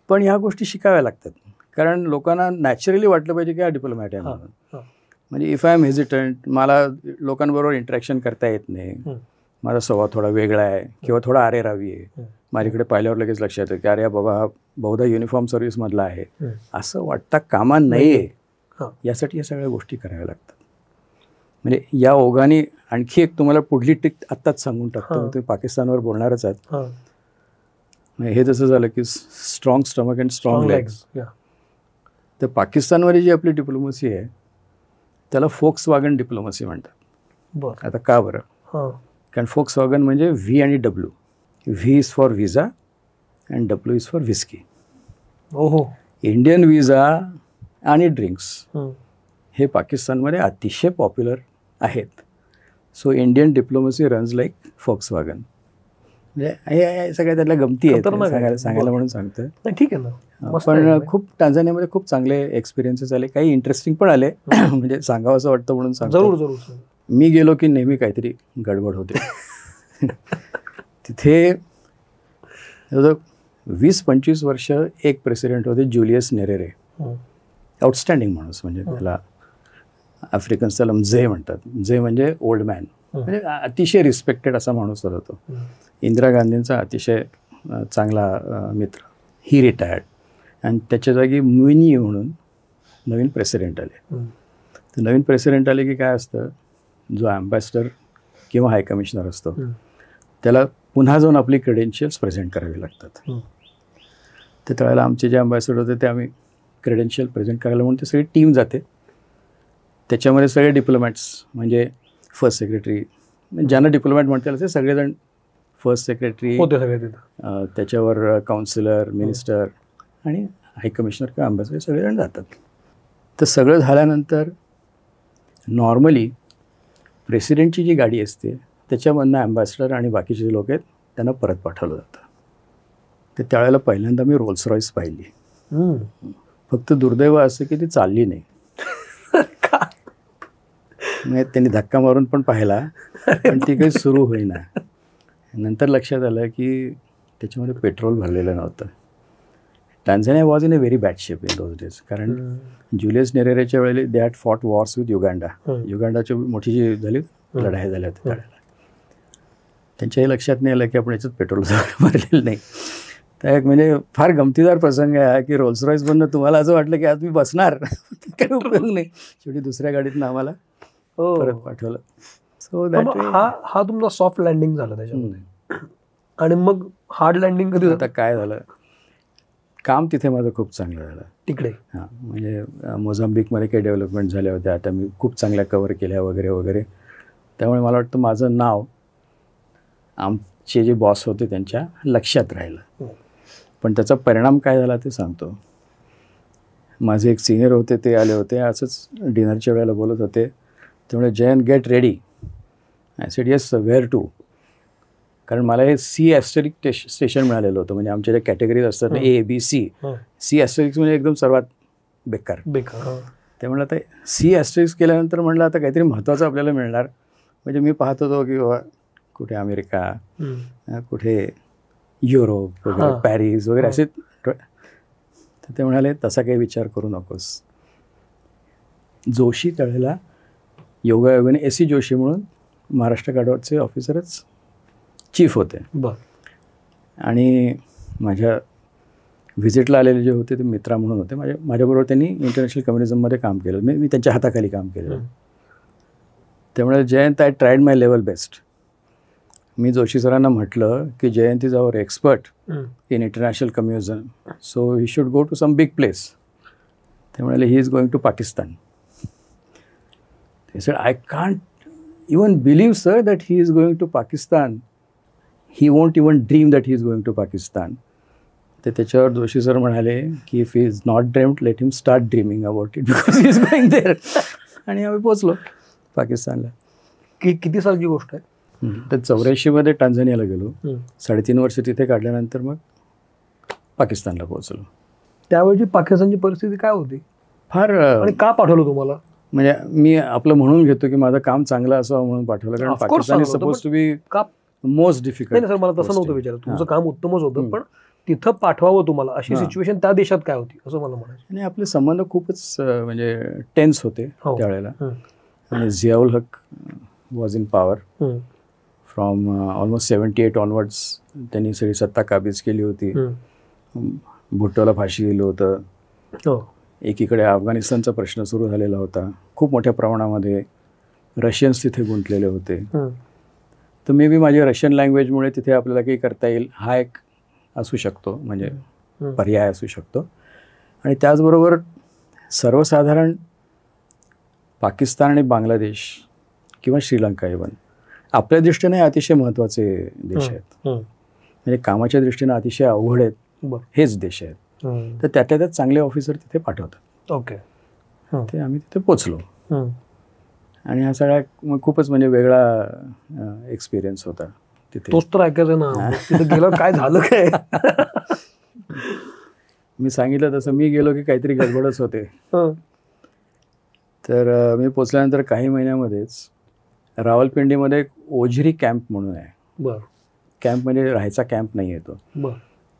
Speaker 1: पण ह्या गोष्टी शिकाव्या लागतात कारण लोकांना नॅचरली वाटलं पाहिजे की हा डिप्लोमॅट आहे म्हणून. म्हणजे इफ आय एम हेजिटंट, मला लोकांबरोबर इंटरॅक्शन करता येत नाही, माझा स्वभाव थोडा वेगळा आहे किंवा थोडा आरेरावी आहे, माझ्याकडे पाहिल्यावर लगेच लक्षात येतं की अरे बाबा हा बहुधा युनिफॉर्म सर्व्हिसमधला आहे, असं वाटता कामा नये. यासाठी या सगळ्या गोष्टी कराव्या लागतात. म्हणजे या ओघाने आणखी एक तुम्हाला पुढली ट्रिक आत्ताच सांगून टाकतो. तुम्ही पाकिस्तानवर बोलणारच आहात. हे जसं झालं की strong stomach and strong legs. तर पाकिस्तानवरची जी आपली डिप्लोमसी आहे त्याला फोक्सवागन डिप्लोमसी म्हणतात. आता का बरं? कारण फोक्सवागन म्हणजे व्ही आणि W. V is for visa and W is for whisky. Indian visa आणि ड्रिंक्स हे पाकिस्तानमध्ये अतिशय पॉप्युलर आहेत. So Indian diplomacy runs like Volkswagen. म्हणजे हे सगळ्या त्यातल्या गमती आहेत सांगायला म्हणून सांगतोय.
Speaker 2: ठीक आहे ना.
Speaker 1: पण खूप टांझानियामध्ये खूप चांगले एक्सपिरियन्सेस आले, काही इंटरेस्टिंग पण आले. म्हणजे सांगावं असं वाटतं म्हणून सांगतो.
Speaker 2: जरूर.
Speaker 1: मी गेलो की नेहमी काहीतरी गडबड होते. तिथे 20-25 वर्ष एक प्रेसिडेंट होते जुलियस नेरेरे. आउटस्टँडिंग माणूस. म्हणजे त्याला आफ्रिकन्स त्याला जे म्हणतात. जे म्हणजे ओल्ड मॅन. म्हणजे अतिशय रिस्पेक्टेड असा माणूस होता तो. इंदिरा गांधींचा अतिशय चांगला मित्र. ही रिटायर्ड आणि त्याच्या जागी मुइनी म्हणून नवीन प्रेसिडेंट आले. तर नवीन प्रेसिडेंट आले की काय असतं, जो ॲम्बॅसडर किंवा हाय कमिशनर असतो त्याला पुन्हा जाऊन आपली क्रेडेन्शियल्स प्रेझेंट करावी लागतात. तर त्यावेळेला आमचे जे ॲम्बॅसडर होते ते आम्ही क्रेडेन्शियल प्रेझेंट करायला म्हणून ती सगळी टीम जाते. त्याच्यामध्ये सगळे डिप्लोमॅट्स म्हणजे फर्स्ट सेक्रेटरी, ज्यांना डिप्लोमॅट म्हणतात ते सगळेजण फर्स्ट सेक्रेटरी
Speaker 2: होते सगळे तिथं.
Speaker 1: त्याच्यावर काउन्सिलर, मिनिस्टर आणि हाय कमिशनर किंवा ॲम्बॅसडर सगळेजण जातात. तर सगळं झाल्यानंतर नॉर्मली प्रेसिडेंटची जी गाडी असते त्याच्यामधनं ॲम्बॅसडर आणि बाकीचे जे लोक आहेत त्यांना परत पाठवलं जातं. तर त्यावेळेला पहिल्यांदा मी रोल्स रॉईस पाहिली. फक्त दुर्दैव असं की ती चालली नाही. म्हणजे त्यांनी धक्का मारून पण पाहिला पण ती काही सुरू होईना. नंतर लक्षात आलं की त्याच्यामध्ये पेट्रोल भरलेलं नव्हतं. Tanzania was in a very bad shape in those days. कारण जुलियस नेरेरेच्या वेळेला they had fought wars with Uganda. युगांडाची मोठी जी झाली लढाई झाल्या होत्या त्यावेळेला. त्यांच्याही लक्षात नाही आलं की आपण याच्यात पेट्रोल भरलेलं नाही. तर एक म्हणजे फार गमतीदार प्रसंग आहे की रोल्स रॉईस बनणं तुम्हाला असं वाटलं की आज मी बसणार, काही उपयोग नाही. शेवटी दुसऱ्या गाडीतनं आम्हाला परत पाठवलं. सो
Speaker 2: हा तुमचा सॉफ्ट लँडिंग झालं त्याच्यामध्ये. आणि मग हार्ड लँडिंग कधी?
Speaker 1: आता काय झालं, काम तिथे माझं खूप चांगलं झालं
Speaker 2: तिकडे.
Speaker 1: हां, म्हणजे मोझांबिकमध्ये काही डेव्हलपमेंट झाल्या होत्या, आता मी खूप चांगल्या कव्हर केल्या वगैरे वगैरे. त्यामुळे मला वाटतं माझं नाव आमचे जे बॉस होते त्यांच्या लक्षात राहिलं. पण त्याचा परिणाम काय झाला ते सांगतो. माझे एक सिनियर होते, ते आले होते असंच डिनरच्या वेळेला बोलत होते. त्यामुळे Jayant get ready. I said yes where to. कारण मला हे C* स्टेशन मिळालेलं होतं. म्हणजे आमच्या ज्या कॅटेगरीज असतात ना A, B, C* म्हणजे एकदम सर्वात बेकार. त्यामुळे आता C* केल्यानंतर म्हणलं आता काहीतरी महत्त्वाचं आपल्याला मिळणार. म्हणजे मी पाहत होतो की बाबा कुठे अमेरिका, कुठे युरोप वगैरे, पॅरिस वगैरे असे. तर ते म्हणाले तसा काही विचार करू नकोस. जोशी त्यावेळेला योगायोगाने एस.सी. जोशी म्हणून महाराष्ट्र गार्डचे ऑफिसरच चीफ होते. आणि माझ्या व्हिजिटला आलेले जे होते ते मित्रा म्हणून होते. माझ्याबरोबर त्यांनी इंटरनॅशनल कम्युनिझममध्ये काम केलं. मी त्यांच्या हाताखाली काम केलं. त्यामुळे Jayant, I tried my level best. मी जोशी सरांना म्हटलं की Jayant is our expert in international communism, so he should go to some big place. ते म्हणाले he is going to Pakistan. ते said I can't even believe sir that he is going to Pakistan. He won't even dream that he is going to Pakistan. तर त्याच्यावर Joshi sir म्हणाले की if he is not dreamed let him start dreaming about it because he is going there. आणि आम्ही पोचलो पाकिस्तानला.
Speaker 2: किती सालची गोष्ट आहे?
Speaker 1: तर 84मध्ये टांझानियाला गेलो. 3.5 वर्ष तिथे काढल्यानंतर मग पाकिस्तानला पोहोचलो.
Speaker 2: त्यावेळची पाकिस्तानची परिस्थिती काय होती?
Speaker 1: फार.
Speaker 2: आणि का पाठवलं तुम्हाला?
Speaker 1: म्हणजे मी आपलं म्हणून घेतो की माझं काम चांगलं असावं म्हणून पाठवलं. कारण Pakistan is suppose to be most difficult.
Speaker 2: नाही सर, मला तसं नव्हतं विचारलं. तुमचं काम उत्तमच होतं, पण तिथं पाठवावं तुम्हाला अशी सिच्युएशन त्या देशात काय होती असं मला म्हणायचं.
Speaker 1: आणि आपले संबंध खूपच म्हणजे टेन्स होते त्यावेळेला. आणि Ziaul Haq was in power from almost 78 onwards. त्यांनी सगळी सत्ता काबीज केली होती. भुट्टोला फाशी दिलं होतं. एकीकडे अफगाणिस्तानचा प्रश्न सुरू झालेला होता. खूप मोठ्या प्रमाणामध्ये रशियन्स तिथे गुंतलेले होते. तर मे बी माझ्या रशियन लँग्वेजमुळे तिथे आपल्याला काही करता येईल हा एक असू शकतो, म्हणजे पर्याय असू शकतो. आणि त्याचबरोबर सर्वसाधारण पाकिस्तान आणि बांगलादेश किंवा श्रीलंका इव्हन आपल्या दृष्टीने अतिशय महत्त्वाचे देश आहेत. म्हणजे कामाच्या दृष्टीने अतिशय अवघड आहेत हेच देश आहेत. तर त्यातल्या त्यात चांगले ऑफिसर तिथे पाठवतात.
Speaker 2: ओके.
Speaker 1: ते आम्ही तिथे पोचलो. आणि हा सगळा खूपच म्हणजे वेगळा एक्सपिरियन्स होता तिथे.
Speaker 2: तोच तर ऐकायचं ना, तिथे गेल्यावर काय झालं काय?
Speaker 1: मी सांगितलं तसं मी गेलो की काहीतरी गडबडच होते. तर मी पोचल्यानंतर काही महिन्यामध्येच रावलपिंडीमध्ये एक ओझरी कॅम्प म्हणून आहे.
Speaker 2: बरं.
Speaker 1: कॅम्प म्हणजे राहायचा कॅम्प नाही येतो.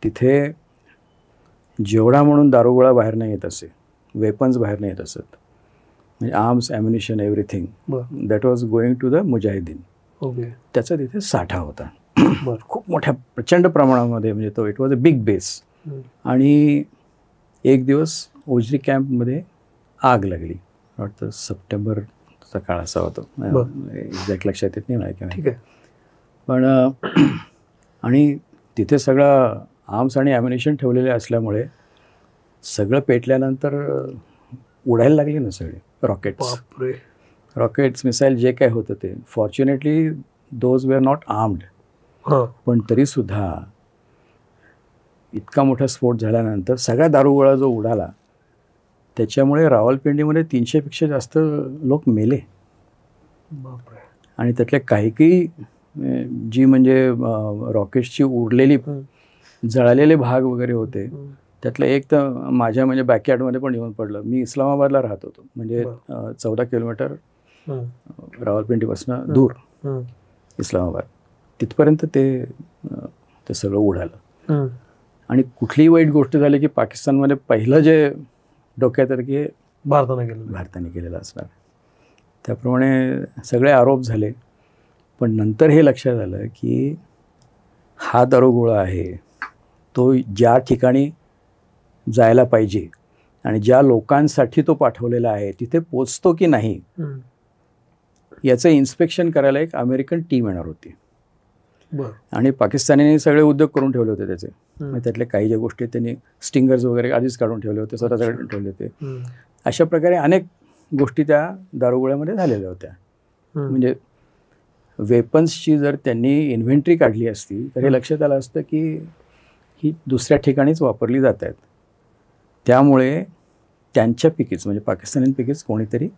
Speaker 1: तिथे जेवढा म्हणून दारुगोळा बाहेर नाही येत असे, वेपन्स बाहेर नाही येत असत, म्हणजे arms, ammunition, everything that was going to the mujahideen. त्याचा तिथे साठा होता. खूप मोठ्या प्रचंड प्रमाणामध्ये. म्हणजे तो it was a big base. आणि एक दिवस ओझरी कॅम्पमध्ये आग लागली. वाटतं सप्टेंबरचा काळ असा होतो, एक्झॅक्ट लक्षात येत नाही मला.
Speaker 2: ठीक आहे.
Speaker 1: पण आणि तिथे सगळं आर्म्स आणि ॲम्युनिशन ठेवलेले असल्यामुळे सगळं पेटल्यानंतर उडायला लागले ना सगळे रॉकेट्स, मिसाईल, जे काय होतं ते. Fortunately those wear not armed. पण तरीसुद्धा इतका मोठा स्फोट झाल्यानंतर सगळा दारुगोळा जो उडाला त्याच्यामुळे रावलपिंडीमध्ये 300पेक्षा जास्त लोक मेले. आणि त्यातले काही जी म्हणजे रॉकेट्सची उडलेली जळालेले भाग वगैरे होते, त्यातलं एक तर माझ्या म्हणजे बॅकयार्डमध्ये पण येऊन पडलं. मी इस्लामाबादला राहत होतो, म्हणजे 14 किलोमीटर रावलपिंडीपासून दूर इस्लामाबाद. तिथपर्यंत ते सगळं उडालं. आणि कुठलीही वाईट गोष्ट झाली की पाकिस्तानमध्ये पहिलं जे डोक्यात आलं की भारताने केलेलं असणार. त्याप्रमाणे सगळे आरोप झाले. पण नंतर हे लक्षात आलं की हा दारुगोळा आहे तो ज्या ठिकाणी जायला पाहिजे आणि ज्या लोकांसाठी तो पाठवलेला आहे तिथे पोचतो की नाही याचं इन्स्पेक्शन करायला एक अमेरिकन टीम येणार होती. आणि पाकिस्तानीने सगळे उद्योग करून ठेवले होते त्याचे. त्यातले काही ज्या गोष्टी त्यांनी स्टिंगर्स वगैरे आधीच काढून ठेवले होते, स्वतःकडे ठेवले होते. अशा प्रकारे अनेक गोष्टी त्या दारुगोळ्यामध्ये झालेल्या होत्या. म्हणजे वेपन्सची जर त्यांनी इन्व्हेंटरी काढली असती तर हे लक्षात आलं असतं की ही दुसऱ्या ठिकाणीच वापरली जात आहेत. त्यामुळे त्यांच्यापैकीच म्हणजे पाकिस्तानींपैकीच कोणीतरी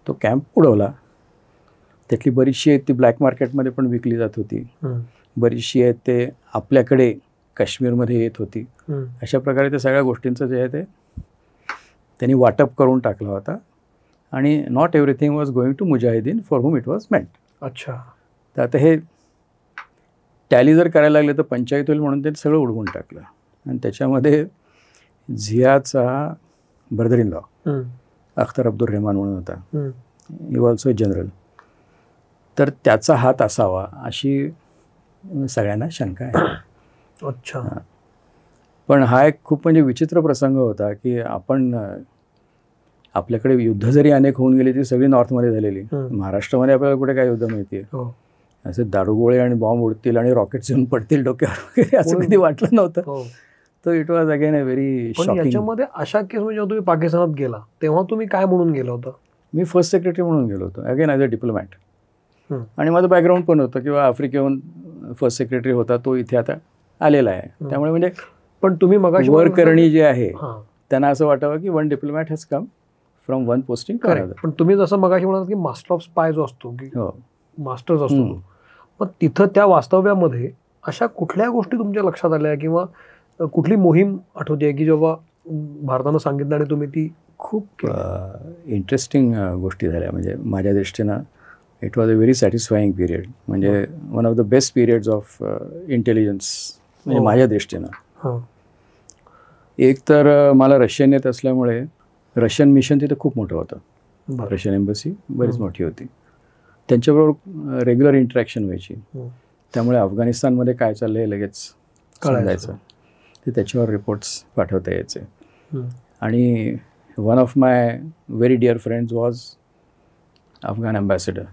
Speaker 1: तो कॅम्प उडवला. त्यातली बरीचशी आहेत ती ब्लॅक मार्केटमध्ये पण विकली जात होती, बरीचशी आहेत ते आपल्याकडे काश्मीरमध्ये येत होती. अशा प्रकारे त्या सगळ्या गोष्टींचं जे आहे ते त्यांनी वाटप करून टाकला होता. आणि not everything was going to mujahideen for whom it was meant.
Speaker 2: अच्छा.
Speaker 1: तर आता हे टॅली जर करायला लागले तर पंचायत होईल म्हणून ते सगळं उडवून टाकलं. आणि त्याच्यामध्ये झियाचा brother in law Akhtar Abdul Rahman म्हणून होता, ही ऑल्सो जनरल, तर त्याचा हात असावा अशी सगळ्यांना शंका आहे.
Speaker 2: अच्छा.
Speaker 1: पण हा एक खूप म्हणजे विचित्र प्रसंग होता की आपण आपल्याकडे युद्ध जरी अनेक होऊन गेली ती सगळी नॉर्थमध्ये झालेली, महाराष्ट्रामध्ये आपल्याला कुठे काय युद्ध माहिती आहे? असे दारुगोळे आणि बॉम्ब उडतील आणि रॉकेट्स येऊन पडतील डोक्यावर वगैरे असं कधी वाटलं नव्हतं. तर it was again a very shocking.
Speaker 2: याच्यामध्ये अशा केस म्हणजे तुम्ही पाकिस्तानात गेला तेव्हा तुम्ही काय म्हणून गेला होता?
Speaker 1: मी फर्स्ट सेक्रेटरी म्हणून गेलो होतो, अगेन ॲज अ डिप्लोमॅट. आणि माझं बॅकग्राऊंड पण होतं किंवा आफ्रिकेहून फर्स्ट सेक्रेटरी होता तो इथे आता आलेला आहे. त्यामुळे म्हणजे
Speaker 2: पण तुम्ही मगाशी
Speaker 1: वर करणी जे आहे त्यांना असं वाटावं की one diplomat has come from one posting.
Speaker 2: पण तुम्ही जसं मगाशी म्हणाल की मास्टर ऑफ स्पाय जो असतो की मास्टर्स असतो, मग तिथं त्या वास्तव्यामध्ये अशा कुठल्या गोष्टी तुमच्या लक्षात आल्या किंवा कुठली मोहीम आठवते की जेव्हा भारतानं सांगितलं आणि तुम्ही ती?
Speaker 1: खूप इंटरेस्टिंग गोष्टी झाल्या. म्हणजे माझ्या दृष्टीनं it was a very satisfying period. म्हणजे one of the best periods of intelligence म्हणजे माझ्या दृष्टीनं. एक तर मला रशियन येत असल्यामुळे रशियन मिशन तिथे खूप मोठं होतं. रशियन एम्बसी बरीच मोठी होती, त्यांच्याबरोबर रेग्युलर इंटरॅक्शन व्हायची. त्यामुळे अफगाणिस्तानमध्ये काय चाललं आहे लगेच समजायचं, ते त्याच्यावर रिपोर्ट्स पाठवता यायचे. आणि one of my very dear friends was Afghan ambassador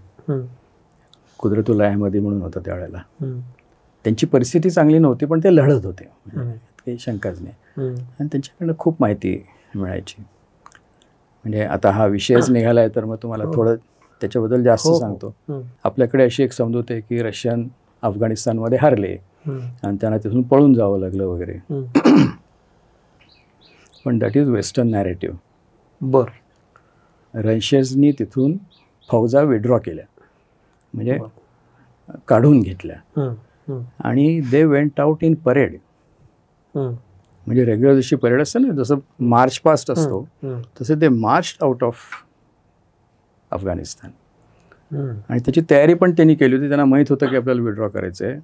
Speaker 1: Kudratullah Ahmadi म्हणून होता त्यावेळेला. त्यांची परिस्थिती चांगली नव्हती पण ते लढत होते, काही शंकाच नाही. आणि त्यांच्याकडनं खूप माहिती मिळायची. म्हणजे आता हा विषयच निघाला आहे तर मग तुम्हाला थोडं त्याच्याबद्दल जास्त सांगतो. आपल्याकडे अशी एक समजूत आहे की रशियन अफगाणिस्तानमध्ये हारले आणि त्यांना तिथून पळून जावं लागलं वगैरे, पण दॅट इज वेस्टर्न नॅरेटिव्ह. रशियन्सनी तिथून फौजा विड्रॉ केल्या, म्हणजे काढून घेतल्या आणि they went out in parade. म्हणजे रेग्युलर जशी परेड असते ना, जसं मार्च पास्ट असतो तसे ते मार्च आउट ऑफ अफगाणिस्तान. आणि त्याची तयारी पण त्यांनी केली होती. त्यांना माहीत होतं की आपल्याला विड्रॉ करायचं आहे.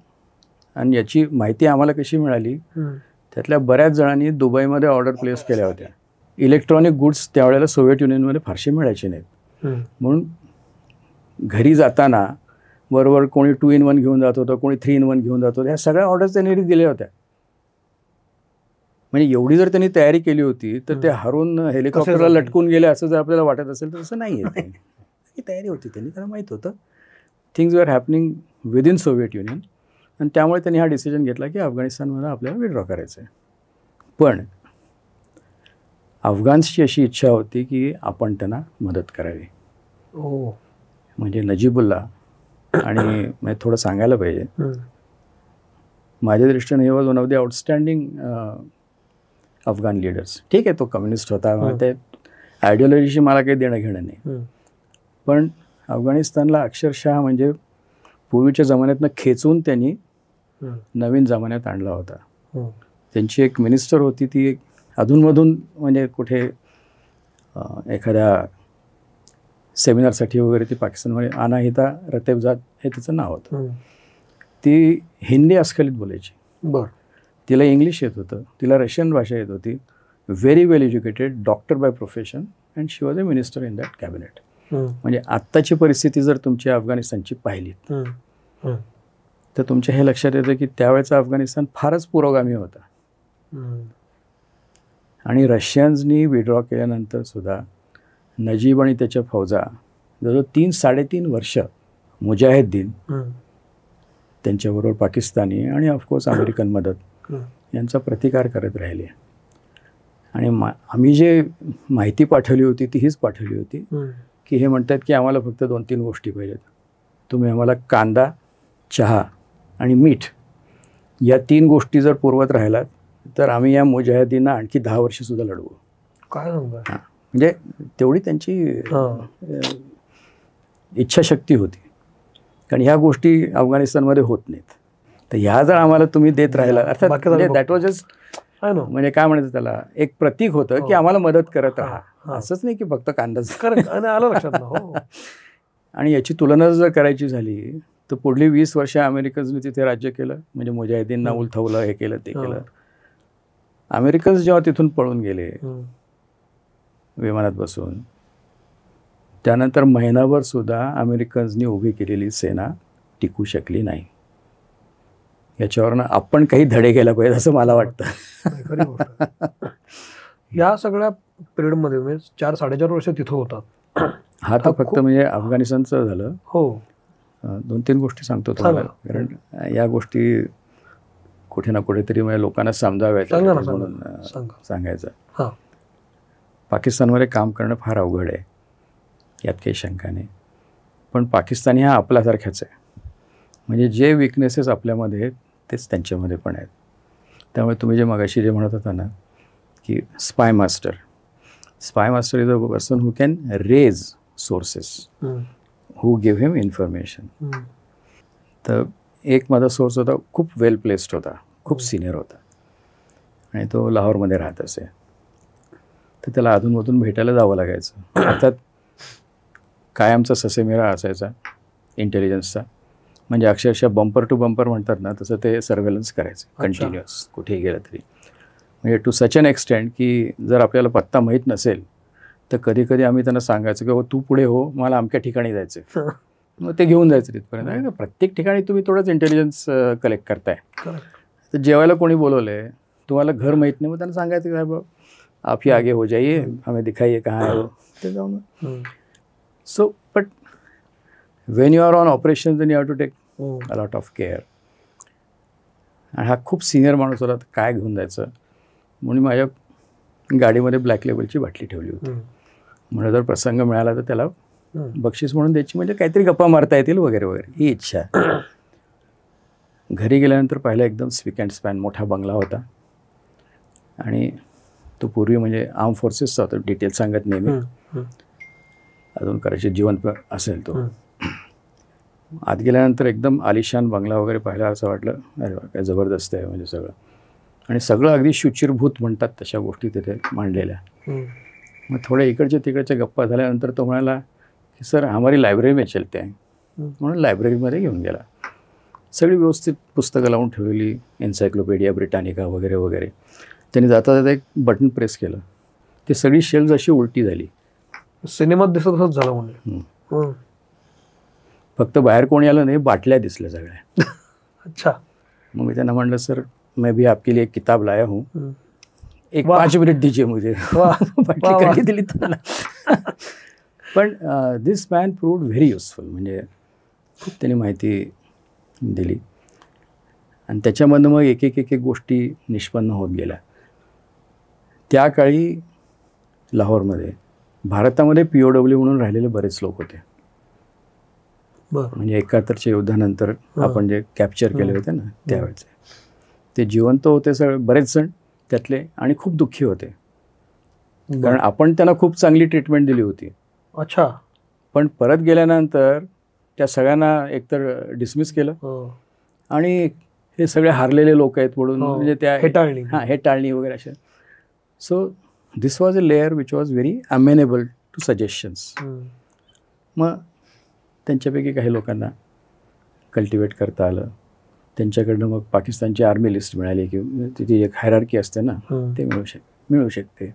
Speaker 1: आणि याची माहिती आम्हाला कशी मिळाली, त्यातल्या बऱ्याच जणांनी दुबईमध्ये ऑर्डर प्लेस केल्या होत्या. इलेक्ट्रॉनिक गुड्स त्यावेळेला सोव्हिएट युनियनमध्ये फारसे मिळायचे नाहीत, म्हणून घरी जाताना बरोबर कोणी 2-in-1 घेऊन जात होतं, कोणी 3-in-1 घेऊन जात होतं. ह्या सगळ्या ऑर्डर्स त्यांनी दिल्या होत्या. म्हणजे एवढी जर त्यांनी तयारी केली होती तर ते हरून हेलिकॉप्टरला लटकून गेले असं जर आपल्याला वाटत असेल तर तसं नाही आहे. ही तयारी होती, त्यांनी त्यांना माहीत होतं things were happening within Soviet union. आणि त्यामुळे त्यांनी हा डिसिजन घेतला की अफगाणिस्तानमध्ये आपल्याला विड्रॉ करायचं आहे. पण अफगाणची अशी इच्छा होती की आपण त्यांना मदत करावी. म्हणजे नजीबुल्ला आणि म्हणजे थोडं सांगायला पाहिजे, माझ्या दृष्टीने हे was one of the outstanding Afghan leaders. ठीक आहे, तो कम्युनिस्ट होता, ते आयडिओलॉजीशी मला काही देणं घेणं नाही, पण अफगाणिस्तानला अक्षरशः म्हणजे पूर्वीच्या जमान्यातनं खेचून त्यांनी नवीन जमान्यात आणला होता. त्यांची एक मिनिस्टर होती, ती अधूनमधून म्हणजे कुठे एखाद्या सेमिनारसाठी वगैरे ती पाकिस्तानमध्ये अनाहिता रतेबजाद हे तिचं नाव होतं. ती हिंदी अस्खलित बोलायची. तिला इंग्लिश येत होतं, तिला रशियन भाषा येत होती. Very well educated, doctor by profession, and she was a minister in that cabinet. म्हणजे आत्ताची परिस्थिती जर तुमची अफगाणिस्तानची पाहिली तर तुमच्या हे लक्षात येतं की त्यावेळेचा अफगाणिस्तान फारच पुरोगामी होता. आणि रशियन्सनी विड्रॉ केल्यानंतर सुद्धा नजीब आणि त्याच्या फौजा जवळजवळ 3-3.5 वर्ष मुजाहिद्दीन त्यांच्याबरोबर पाकिस्तानी आणि ऑफकोर्स अमेरिकन मदत यांचा प्रतिकार करत राहिले. आणि आम्ही जे माहिती पाठवली होती ती हीच पाठवली होती की हे म्हणतात की आम्हाला फक्त 2-3 गोष्टी पाहिजेत. तुम्ही आम्हाला कांदा, चहा आणि मीठ या 3 गोष्टी जर पुरवत राहिलात तर आम्ही या मुजाहिदींना आणखी 10 वर्षसुद्धा लढवू.
Speaker 2: काय सांगता?
Speaker 1: म्हणजे तेवढी त्यांची इच्छाशक्ती होती. कारण ह्या गोष्टी अफगाणिस्तानमध्ये होत नाहीत. तर ह्या जर आम्हाला तुम्ही देत राहिला, अर्थात दॅट वॉज जस्ट म्हणजे काय म्हणायचं त्याला, एक प्रतीक होतं की आम्हाला मदत करत राहा. असंच नाही की फक्त कांदाच
Speaker 2: आलं लक्षात.
Speaker 1: आणि याची तुलना जर करायची झाली तर पुढली 20 वर्ष अमेरिकन्सनी तिथे राज्य केलं. म्हणजे मुजाहिदींना उलथवलं, हे केलं ते केलं. अमेरिकन्स जेव्हा तिथून पळून गेले विमानात बसून, त्यानंतर महिनाभर सुद्धा अमेरिकन्सनी उभी केलेली सेना टिकू शकली नाही. याच्यावरनं आपण काही धडे घ्यायला पाहिजे असं मला वाटतं.
Speaker 2: या सगळ्या पिरियडमध्ये म्हणजे 4-4.5 वर्ष तिथं होतात.
Speaker 1: हा तर फक्त म्हणजे अफगाणिस्तानचं झालं.
Speaker 2: हो.
Speaker 1: 2-3 गोष्टी सांगतो तुम्हाला, कारण या गोष्टी कुठे ना कुठेतरी म्हणजे लोकांना समजाव्यात म्हणून सांगायचं. पाकिस्तानमध्ये काम करणं फार अवघड आहे, यात काही शंका नाही. पण पाकिस्तानी हा आपल्यासारख्याच आहे. म्हणजे जे विकनेसेस आपल्यामध्ये आहेत तेच त्यांच्यामध्ये पण आहेत. त्यामुळे तुम्ही जे मगाशी जे म्हणत होता ना की spy master is a person who can raise sources, who give him information. तर एक माझा सोर्स होता, खूप वेल प्लेस्ड होता, खूप सिनियर होता आणि तो लाहोरमध्ये राहत असे. तर त्याला अधूनमधून भेटायला जावं लागायचं. अर्थात कायमचा ससेमिरा असायचा इंटेलिजन्सचा. म्हणजे अक्षरशः बंपर टू बंपर म्हणतात ना, तसं ते सर्वेलन्स करायचं कंटिन्युअस कुठेही गेलं तरी. म्हणजे टू सच एन एक्सटेंट की जर आपल्याला पत्ता माहीत नसेल तर कधी कधी आम्ही त्यांना सांगायचं की बाबा तू पुढे हो, मला अमक्या ठिकाणी जायचं आहे. मग ते घेऊन जायचं तिथपर्यंत. प्रत्येक ठिकाणी तुम्ही थोडंच इंटेलिजन्स कलेक्ट करताय. तर जेवायला कोणी बोलवलं आहे, तुम्हाला घर माहीत नाही, मग त्यांना सांगायचं की बाबा आप ही आगे हो जाइए, हमें दिखाइए कहाँ है वो, ते जाऊन. So but when you are on operation then you have to take a lot of care. आणि हा खूप सिनियर माणूस होता, तर काय घेऊन जायचं म्हणून माझ्या गाडीमध्ये ब्लॅक लेबलची बाटली ठेवली होती. म्हणजे जर प्रसंग मिळाला तर त्याला बक्षीस म्हणून द्यायची, म्हणजे काहीतरी गप्पा मारता येतील वगैरे वगैरे, ही इच्छा. घरी गेल्यानंतर पाहिलं एकदम स्पिक अँड स्पॅन मोठा बंगला होता. आणि तो पूर्वी म्हणजे आर्म फोर्सेसचा होता, डिटेल सांगत नाही मी, अजून करायचे जिवंत असेल तो. आत गेल्यानंतर एकदम आलिशान बंगला वगैरे पाहिला, असं वाटलं अरे वा काय जबरदस्त आहे म्हणजे सगळं. आणि सगळं अगदी शुचिरभूत म्हणतात तशा गोष्टी तिथे मांडलेल्या. मग थोड्या इकडच्या तिकडच्या गप्पा झाल्यानंतर तो म्हणाला की सर हमारी लायब्ररी में चलते हैं, म्हणून लायब्ररीमध्ये घेऊन गेला. सगळी व्यवस्थित पुस्तकं लावून ठेवलेली, एन्सायक्लोपीडिया ब्रिटानिका वगैरे वगैरे. त्यांनी जाता जाता एक बटन प्रेस केलं, ती सगळी शेल्फ अशी उलटी झाली.
Speaker 2: सिनेमात दिसत तसंच झालं म्हणजे.
Speaker 1: फक्त बाहेर कोणी आलं नाही, बाटल्या दिसल्या सगळ्या.
Speaker 2: अच्छा.
Speaker 1: मग मी त्यांना म्हटलं सर मैं भी आपके लिए एक किताब लाया हूँ, एक 5 मिनट दीजिए मुझे. बाटली काढली दिली त्यांना. पण दिस मॅन प्रूव्ड व्हेरी युजफुल. म्हणजे खूप त्यांनी माहिती दिली आणि त्याच्यामधनं मग एक एक एक एक गोष्टी निष्पन्न होत गेल्या. त्या काळी लाहोरमध्ये भारतामध्ये POW म्हणून राहिलेले बरेच लोक होते. म्हणजे 71च्या युद्धानंतर आपण जे कॅप्चर केले होते ना त्यावेळेचे, ते जिवंत होते सगळे बरेच जण त्यातले, आणि खूप दुःखी होते कारण आपण त्यांना खूप चांगली ट्रीटमेंट दिली होती.
Speaker 2: अच्छा.
Speaker 1: पण परत गेल्यानंतर त्या सगळ्यांना एकतर डिसमिस केलं आणि हे सगळे हारलेले लोक आहेत म्हणून म्हणजे त्या हेटाळणी वगैरे अशा. So this was a layer which was very amenable to suggestions. मग त्यांच्यापैकी काही लोकांना कल्टिवेट करता आलं. त्यांच्याकडनं मग पाकिस्तानची आर्मी लिस्ट मिळाली की तिथे एक हायरार्की असते ना, ते मिळू शकते.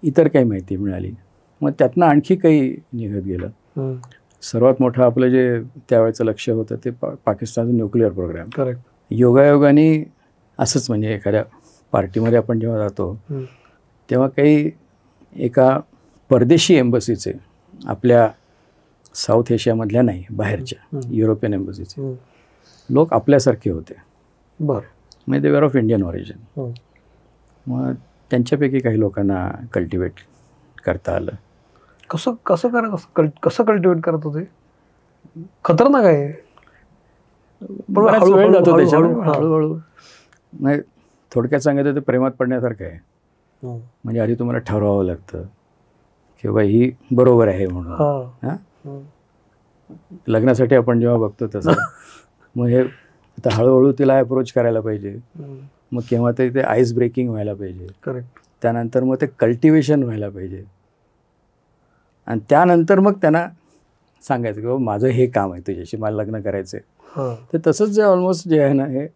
Speaker 1: इतर काही माहिती मिळाली. मग त्यातनं आणखी काही निघत गेलं. सर्वात मोठं आपलं जे त्यावेळेचं लक्ष होतं ते पाकिस्तानचं न्यूक्लिअर प्रोग्राम.
Speaker 2: करेक्ट.
Speaker 1: योगायोगाने असंच म्हणजे एखाद्या पार्टीमध्ये आपण जेव्हा जातो तेव्हा काही एका परदेशी एम्बसीचे, आपल्या साऊथ एशियामधल्या नाही, बाहेरच्या युरोपियन एम्बसीचे लोक आपल्यासारखे होते.
Speaker 2: बरं.
Speaker 1: म्हणजे they were of Indian origin. मग त्यांच्यापैकी काही लोकांना कल्टिवेट करता आलं.
Speaker 2: कसं कल्टिवेट करत होते? खतरनाक आहे.
Speaker 1: वेळ जातो त्याच्यावर हळूहळू. नाही, थोडक्यात सांगायचं ते प्रेमात पडण्यासारखं आहे. म्हणजे आधी तुम्हाला ठरवावं लागतं की बाबा ही बरोबर आहे म्हणून. हां, लग्नासाठी आपण जेव्हा बघतो तसं मग हे आता हळूहळू तिला अप्रोच करायला पाहिजे. मग केव्हा तरी ते आईस ब्रेकिंग व्हायला पाहिजे.
Speaker 2: करेक्ट.
Speaker 1: त्यानंतर मग ते कल्टिवेशन व्हायला पाहिजे आणि त्यानंतर मग त्यांना सांगायचं की बाबा माझं हे काम आहे तुझ्याशी, मला लग्न करायचं आहे.
Speaker 2: हां.
Speaker 1: तर तसंच जे ऑलमोस्ट जे आहे ना हे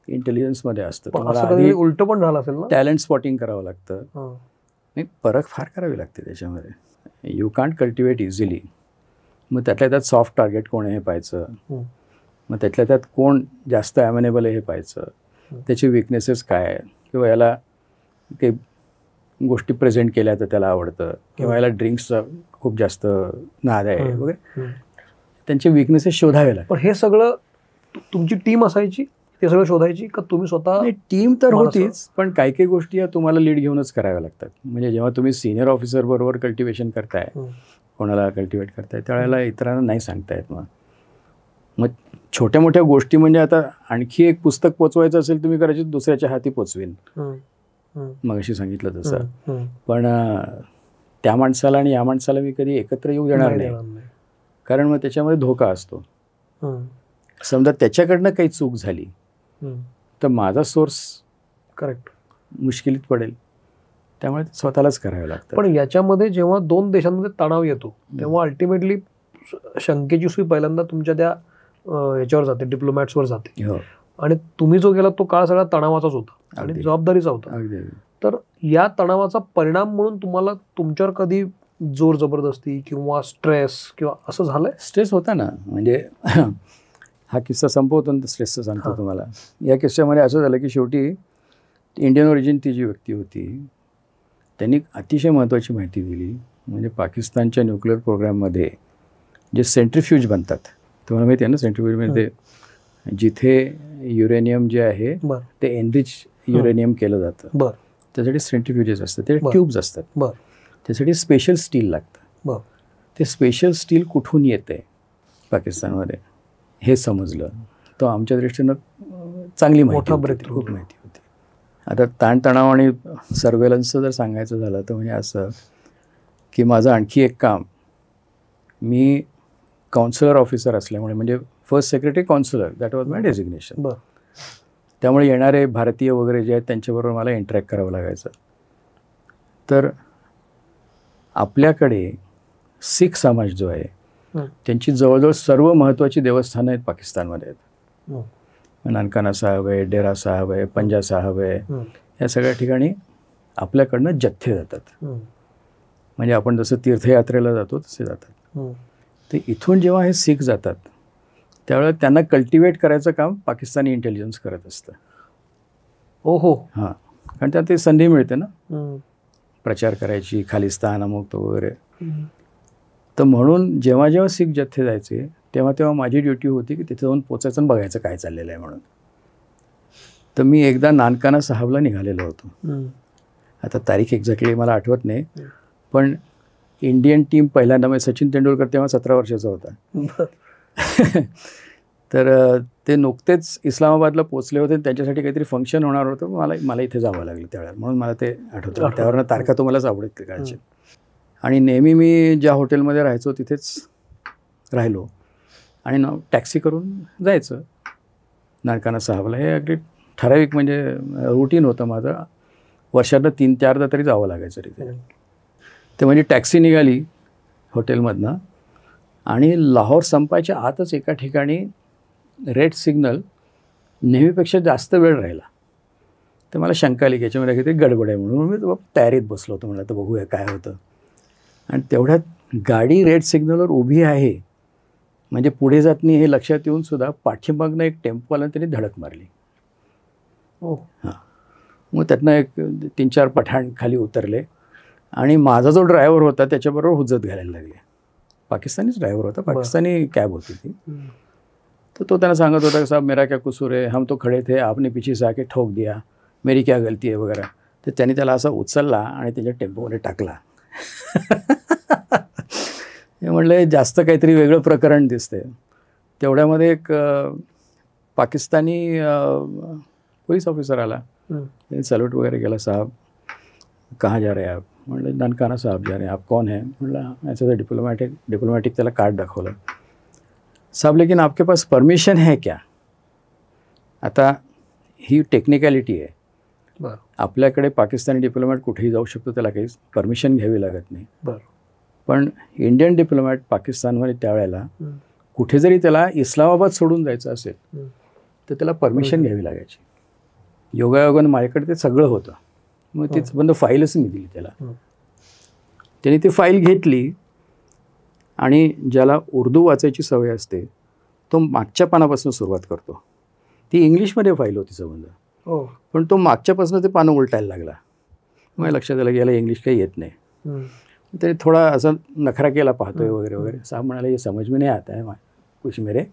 Speaker 1: इंटेलिजन्समध्ये असतं.
Speaker 2: पण
Speaker 1: तुम्हाला
Speaker 2: असं
Speaker 1: आधी
Speaker 2: कधी उलटं पण झालं असेल ना?
Speaker 1: टॅलेंट स्पॉटिंग करावं लागतं.
Speaker 2: हां.
Speaker 1: नाही, परख फार करावी लागते त्याच्यामध्ये. You can't cultivate easily. मग त्यातल्या त्यात सॉफ्ट टार्गेट कोण आहे हे पाहायचं.
Speaker 2: हं.
Speaker 1: मग त्यातल्या त्यात कोण जास्त ॲमेनेबल आहे हे पाहायचं. त्याचे विकनेसेस काय आहे, किंवा याला काही गोष्टी प्रेझेंट केल्या तर त्याला आवडतं, किंवा याला ड्रिंक्सचा खूप जास्त नाद आहे वगैरे. त्यांचे विकनेसेस शोधावे लागतात.
Speaker 2: पण हे सगळं तुमची टीम असायची, ते सगळं शोधायची का तुम्ही स्वतः?
Speaker 1: टीम तर
Speaker 2: मला
Speaker 1: होतीच, पण काही काही गोष्टी या तुम्हाला लीड घेऊनच कराव्या लागतात. म्हणजे जेव्हा तुम्ही सिनियर ऑफिसर बरोबर कल्टिवेशन करताय, कोणाला कल्टिवेट करताय, त्यावेळेला इतरांना नाही सांगता येत. मग छोट्या मोठ्या गोष्टी म्हणजे आता आणखी एक पुस्तक पोचवायचं असेल तुम्ही कदाचित दुसऱ्याच्या हाती पोचवीन, मग अशी सांगितलं तसं. पण त्या माणसाला आणि या माणसाला मी कधी एकत्र येऊ देणार नाही, कारण मग त्याच्यामध्ये धोका असतो. समजा त्याच्याकडनं काही चूक झाली तर माझा सोर्स
Speaker 2: करेक्ट
Speaker 1: मुश्किलीत पडेल. त्यामुळे स्वतःलाच करावं लागतं.
Speaker 2: पण याच्यामध्ये जेव्हा दोन देशांमध्ये तणाव येतो तेव्हा अल्टिमेटली शंकेची सुई पहिल्यांदा तुमच्या त्या याच्यावर जाते, डिप्लोमॅट्सवर जाते. आणि तुम्ही जो गेला तो काळ सगळा तणावाचाच होता आणि जबाबदारीचा होता. तर या तणावाचा परिणाम म्हणून तुम्हाला तुमच्यावर कधी जोर जबरदस्ती किंवा स्ट्रेस किंवा असं झालंय?
Speaker 1: स्ट्रेस होता ना, म्हणजे हा किस्सा संपवतो ना, स्ट्रेसचं सांगतो तुम्हाला. या किस्स्यामध्ये असं झालं की शेवटी इंडियन ओरिजिन ती जी व्यक्ती होती त्यांनी अतिशय महत्त्वाची माहिती दिली. म्हणजे पाकिस्तानच्या न्यूक्लिअर प्रोग्राममध्ये जे सेंट्रिफ्यूज बनतात, तुम्हाला माहिती आहे ना, सेंट्रिफ्यूजमध्ये जिथे युरेनियम जे आहे ते एनरिच युरेनियम केलं जातं, त्यासाठी सेंट्रिफ्यूजेस असतात, ते ट्यूब्स असतात, त्यासाठी स्पेशल स्टील लागतं. ते स्पेशल स्टील कुठून येते पाकिस्तानमध्ये हे समजलं. तो आमच्या दृष्टीनं चांगली माहिती होती, खूप माहिती होती. आता ताणतणाव आणि सर्वेलन्सचं जर सांगायचं झालं तर म्हणजे असं की माझं आणखी एक काम, मी काउन्सिलर ऑफिसर असल्यामुळे, म्हणजे first secretary counsellor, that was my designation. त्यामुळे येणारे भारतीय वगैरे जे आहेत त्यांच्याबरोबर मला इंटरॅक्ट करावं लागायचं. तर आपल्याकडे शीख समाज जो आहे त्यांची जवळजवळ सर्व महत्त्वाची देवस्थानं आहेत पाकिस्तानमध्ये आहेत. नानकाना साहेब आहे, डेरा साहेब आहे, पंजा साहेब आहे, या सगळ्या ठिकाणी आपल्याकडनं जथ्थे जातात. म्हणजे आपण जसं तीर्थयात्रेला जातो तसे जातात. ते इथून जेव्हा हे शीख जातात त्यावेळेला त्यांना कल्टिवेट करायचं काम पाकिस्तानी इंटेलिजन्स करत असतं.
Speaker 2: ओहो.
Speaker 1: हां, कारण त्यात ते संधी मिळते ना प्रचार करायची, खालिस्तान अमुक तो वगैरे. तर म्हणून जेव्हा जेव्हा शीख जथ्थे जायचे तेव्हा तेव्हा माझी ड्युटी होती की तिथे जाऊन पोचायचं आणि बघायचं काय चाललेलं आहे म्हणून. तर मी एकदा नानकाना साहेबला निघालेलो होतो. आता तारीख एक्झॅक्टली मला आठवत नाही, पण इंडियन टीम पहिल्यांदा, म्हणजे सचिन तेंडुलकर तेव्हा 17 वर्षाचा होता. तर ते नुकतेच इस्लामाबादला पोचले होते, त्यांच्यासाठी काहीतरी फंक्शन होणार होतं. मला इथे जावं लागलं त्यावेळेला, म्हणून मला ते आठवतं. त्यावरनं तारखा तुम्हालाच आवडते काळाची. आणि नेहमी मी ज्या हॉटेलमध्ये राहायचो तिथेच राहिलो आणि टॅक्सी करून जायचं नानकाना साहेबला. हे अगदी ठराविक म्हणजे रुटीन होतं माझं. वर्षातनं 3-4दा तरी जावं लागायचं तिथे. ते म्हणजे टॅक्सी निघाली हॉटेलमधनं आणि लाहोर संपायच्या आतच एका ठिकाणी रेड सिग्नल नेहमीपेक्षा जास्त वेळ राहिला. तर मला शंका आली की याच्यामध्ये काहीतरी गडबड आहे म्हणून मी तयारीत बसलो होतो. म्हणलं तर बघूया काय होतं. आणि तेवढ्यात गाडी रेड सिग्नलवर उभी आहे, म्हणजे पुढे जात नाही हे लक्षात येऊन सुद्धा पाठीमागनं एक टेम्पोवाल्यानं त्यांनी धडक मारली. हां, मग त्यातनं एक 3-4 पठाण खाली उतरले आणि माझा जो ड्रायव्हर होता त्याच्याबरोबर हुज्जत घालायला लागले. पाकिस्तानीच ड्रायव्हर होता, पाकिस्तानी कॅब होती ती. तर तो त्यांना सांगत होता की साहब मेरा क्या कसूर है, हम तो खडे थे, आपने पीछे से आके ठोक दिया, मेरी क्या गलती है वगैरे. तर त्यांनी त्याला असा उचलला आणि त्याच्या टेम्पोमध्ये टाकला. हे म्हणलं जास्त काहीतरी वेगळं प्रकरण दिसते. तेवढ्यामध्ये एक पाकिस्तानी पोलीस ऑफिसर आला. त्यांनी सॅल्यूट वगैरे केला. साहब कहाँ जा रहे हैं आप? म्हणलं नानकाना साहब जा रहे हैं. आप कौन है? म्हणलं ऐसा डिप्लोमॅटिक त्याला कार्ड दाखवलं. साहब लेकिन आपके पास परमिशन है क्या? आता ही टेक्निकॅलिटी आहे. आपल्याकडे पाकिस्तानी डिप्लोमॅट कुठेही जाऊ शकतो, त्याला काही परमिशन घ्यावी लागत नाही. पण इंडियन डिप्लोमॅट पाकिस्तानमध्ये त्यावेळेला कुठे जरी त्याला इस्लामाबाद सोडून जायचं असेल तर त्याला परमिशन घ्यावी लागायची. योगायोगानं माझ्याकडे ते सगळं होतं. मग ती बंद फाईलच मी दिली त्याला. त्याने ती फाईल घेतली आणि ज्याला उर्दू वाचायची सवय असते तो मागच्या पानापासून सुरुवात करतो. ती इंग्लिशमध्ये फाईल होती संबंध, पण तो मागच्यापासून ते पानं उलटायला लागला. मग लक्षात आलं की याला इंग्लिश काही येत नाही. तरी थोडा असं नखरा केला, पाहतोय वगैरे वगैरे. साहब म्हणाले ये समझ में नहीं आता है कुछ मेरे,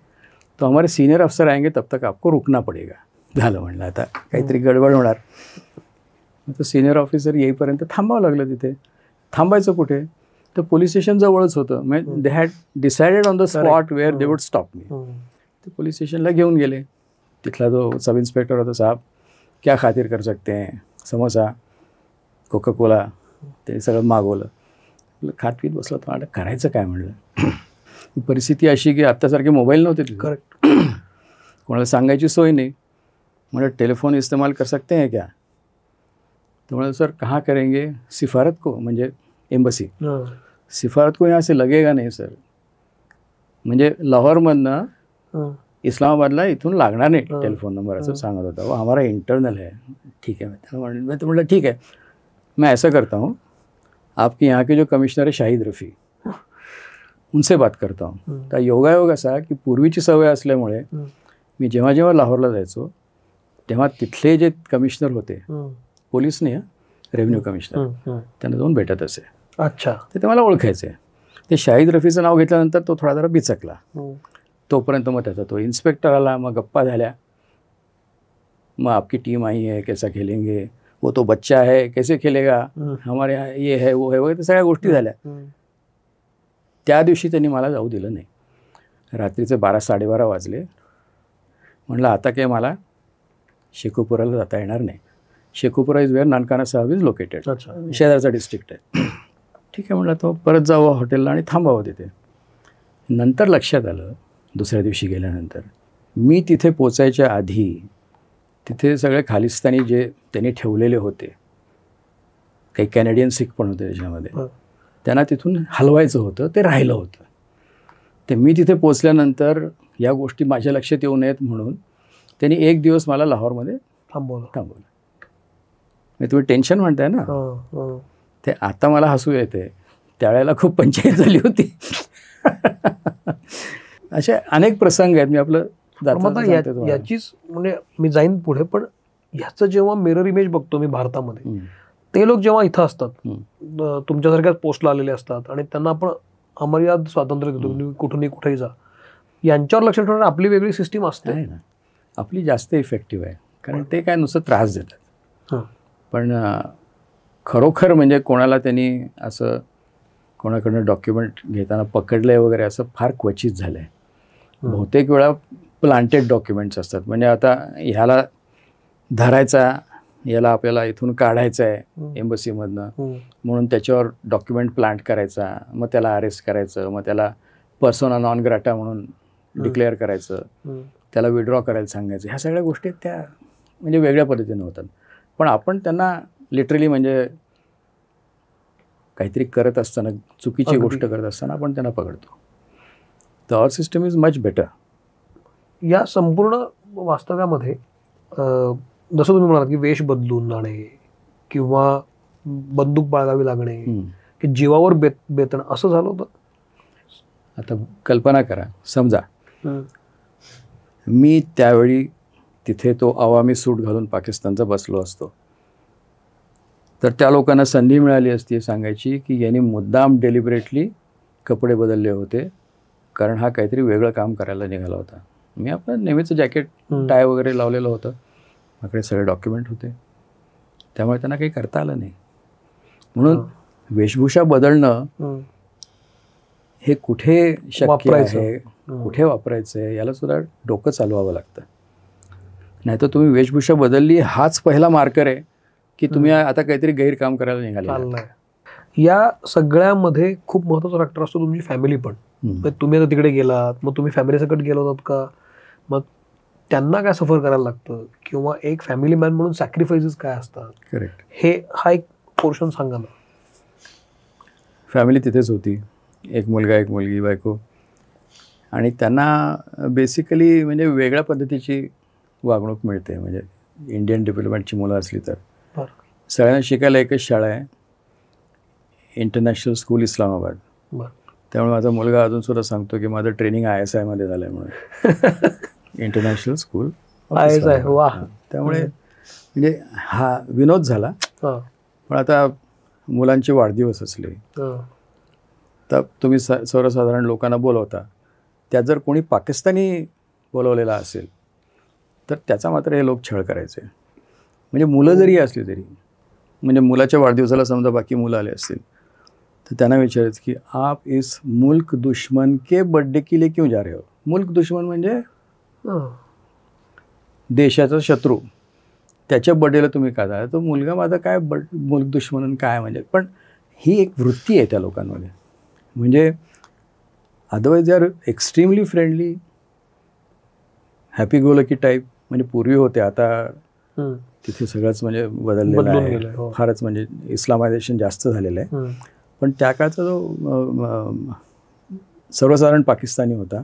Speaker 1: तो हमारे सीनियर अफसर आएंगे तब तक आपको रुकना पडेगा. झालं म्हणलं आता काहीतरी गडबड होणार. मग तो सिनियर ऑफिसर येईपर्यंत थांबावं लागलं तिथे. थांबायचं कुठे, तर पोलीस स्टेशन जवळच होतं. म्हणजे they had decided on the spot where they would stop me. ते पोलीस स्टेशनला घेऊन गेले. तिथला जो सब इन्स्पेक्टर होता, साहब क्या खातिर कर सकते हैं, समोसा कोका कोला ते सगळं मागवलं. खात पीत बसलं तर आता करायचं काय म्हणलं. परिस्थिती अशी की आत्तासारखे मोबाईल नव्हते तिथे.
Speaker 2: करेक्ट.
Speaker 1: कोणाला सांगायची सोय नाही. म्हणजे टेलिफोन इस्तेमाल कर सकते हैं क्या, तो बोला सर कहाँ करेंगे, सिफारत को, म्हणजे एम्बसी. सिफारत को यहाँ से लगेगा नहीं सर, म्हणजे लाहौरमधनं इस्लामाबादला इथून लागणार नाही टेलिफोन नंबर असं सांगत होता. वो हमारा इंटरनल है. ठीक है. मैं तो बोला ठीक है, मैं ऐसा करता हूँ, आपके यहाँ के जो कमिश्नर है शाहिद रफ़ी, उनसे बात करता हूँ. तर योगायोग असा की पूर्वीची सवय असल्यामुळे मी जेव्हा जेव्हा लाहोरला जायचो तेव्हा तिथले जे कमिशनर होते, पोलीस नाही, रेव्हेन्यू कमिशनर, त्यांना जाऊन भेटत असे.
Speaker 2: अच्छा.
Speaker 1: ते मला ओळखायचे. ते शाहिद रफीचं नाव घेतल्यानंतर तो थोडा जरा बिचकला. तोपर्यंत मग त्याचा तो इन्स्पेक्टर आला. मग गप्पा झाल्या. मग आपकी टीम आई है, कैसा खेलेंगे, वो तो बच्चा है, कैसे खेलेगा, हमारे यहाँ ये है वो है वगैरे, त्या सगळ्या गोष्टी झाल्या. त्या दिवशी त्यांनी मला जाऊ दिलं नाही. रात्रीचे 12-12:30 वाजले. म्हणलं आता काय मला शेखुपुराला जाता येणार नाही. Sheikhupura is where Nankana Sahib is located. शेजारचा डिस्ट्रिक्ट आहे. ठीक आहे म्हणलं, तो परत जावं हॉटेलला आणि थांबावं तिथे. नंतर लक्षात आलं दुसऱ्या दिवशी गेल्यानंतर, मी तिथे पोचायच्या आधी तिथे सगळे खालिस्तानी जे त्यांनी ठेवलेले होते, काही कॅनेडियन सिख पण होते त्याच्यामध्ये, त्यांना तिथून हलवायचं होतं, ते राहिलं होतं. ते मी तिथे पोचल्यानंतर या गोष्टी माझ्या लक्षात येऊ नयेत म्हणून त्यांनी एक दिवस मला लाहोरमध्ये थांबवलं. मी तुम्ही टेन्शन म्हणताय ना, ते आता मला हसू येते, त्यावेळेला खूप पंचायत झाली होती. असे अनेक प्रसंग आहेत. मी आपलं
Speaker 2: याचीच म्हणजे मी जाईन पुढे, पण ह्याचं जेव्हा मिरर इमेज बघतो मी भारतामध्ये, ते लोक जेव्हा इथं असतात, तुमच्यासारख्याच पोस्टला आलेले असतात आणि त्यांना आपण अमर्याद स्वातंत्र्य देतो, तुम्ही कुठूनही कुठेही जा, यांच्यावर लक्ष ठेवणार आपली वेगळी सिस्टीम असते
Speaker 1: ना. आपली जास्त इफेक्टिव्ह आहे, कारण ते काय नुसतं त्रास देतात. पण खरोखर म्हणजे कोणाला त्यांनी असं कोणाकडनं डॉक्युमेंट घेताना पकडलंय वगैरे असं फार क्वचित झालं आहे. बहुतेक वेळा प्लांटेड डॉक्युमेंट्स असतात. म्हणजे आता ह्याला धरायचा, याला आपल्याला इथून काढायचं आहे एम्बसीमधनं, म्हणून त्याच्यावर डॉक्युमेंट प्लांट करायचा, मग त्याला अरेस्ट करायचं, मग त्याला पर्सोना नॉन ग्राटा म्हणून डिक्लेअर करायचं, त्याला विड्रॉ करायला सांगायचं. ह्या सगळ्या गोष्टी त्या म्हणजे वेगळ्या पद्धतीने होतात. पण आपण त्यांना लिटरली म्हणजे काहीतरी करत असताना, चुकीची गोष्ट करत असताना आपण त्यांना पकडतो. तर आवर सिस्टम इज मच बेटर.
Speaker 2: या संपूर्ण वास्तव्यामध्ये जसं तुम्ही म्हणालात की वेश बदलून जाणे किंवा बंदूक बाळगावी लागणे, की जीवावर बेतणं, असं झालं होतं.
Speaker 1: आता कल्पना करा, समजा मी त्यावेळी तिथे तो अवामी सूट घालून पाकिस्तानचा बसलो असतो, तर त्या लोकांना संधी मिळाली असती सांगायची की यांनी मुद्दाम डेलिबरेटली कपडे बदलले होते, कारण हा काहीतरी वेगळं काम करायला निघाला होता. मी आपलं नेहमीचं जॅकेट टाय वगैरे लावलेलं होतं, माझ्याकडे सगळे डॉक्युमेंट होते, त्यामुळे त्यांना काही करता आलं नाही. म्हणून वेशभूषा बदलणं हे कुठे शक्य आहे, कुठे वापरायचं आहे, याला सुद्धा डोकं चालवावं लागतं. नाहीतर तुम्ही वेशभूषा बदलली हाच पहिला मार्कर आहे की तुम्ही आता काहीतरी गैरकाम करायला निघाले.
Speaker 2: या सगळ्यामध्ये खूप महत्त्वाचा फॅक्टर असतो तुमची फॅमिली पण. तुम्ही आता तिकडे गेलात, मग तुम्ही फॅमिलीसकट गेला होतात का, मग त्यांना काय सफर करायला लागतं, किंवा एक फॅमिली मॅन म्हणून सॅक्रिफायसेस काय असतात.
Speaker 1: करेक्ट.
Speaker 2: हा एक पोर्शन सांगा ना.
Speaker 1: फॅमिली तिथेच होती, एक मुलगा एक मुलगी, बायको. आणि त्यांना बेसिकली म्हणजे वेगळ्या पद्धतीची वागणूक मिळते. म्हणजे इंडियन डिप्लोमॅटची मुलं असली तर
Speaker 2: बरं.
Speaker 1: सगळ्यांना शिकायला एकच शाळा आहे, इंटरनॅशनल स्कूल इस्लामाबाद.
Speaker 2: बरं.
Speaker 1: त्यामुळे माझा मुलगा अजूनसुद्धा सांगतो की माझं ट्रेनिंग ISI मध्ये झालं आहे म्हणून. International school
Speaker 2: ISI. वा.
Speaker 1: त्यामुळे म्हणजे हा विनोद झाला.
Speaker 2: हां.
Speaker 1: पण आता मुलांचे वाढदिवस असले तर तुम्ही सर्वसाधारण लोकांना बोलवता, त्यात जर कोणी पाकिस्तानी बोलवलेला असेल तर त्याचा मात्र हे लोक छळ करायचे. म्हणजे मुलं जरी असली तरी, म्हणजे मुलाच्या वाढदिवसाला समजा बाकी मुलं आले असतील तर त्यांना विचारायचं की आप इस मुल्क दुश्मन के बर्थडे के लिए क्यों जा रहे हो. मुल्क दुश्मन म्हणजे देशाचा शत्रू, त्याच्या बर्थडेला तुम्ही का जा. तो मुलगा माझा काय मुल्क दुश्मन काय म्हणजे. पण ही एक वृत्ती आहे त्या लोकांमध्ये. म्हणजे otherwise they are extremely friendly, happy go lucky type. म्हणजे पूर्वी होते, आता तिथे सगळंच म्हणजे बदललेलं आहे. फारच म्हणजे इस्लामायझेशन जास्त झालेलं आहे. पण त्या काळचा जो सर्वसाधारण पाकिस्तानी होता,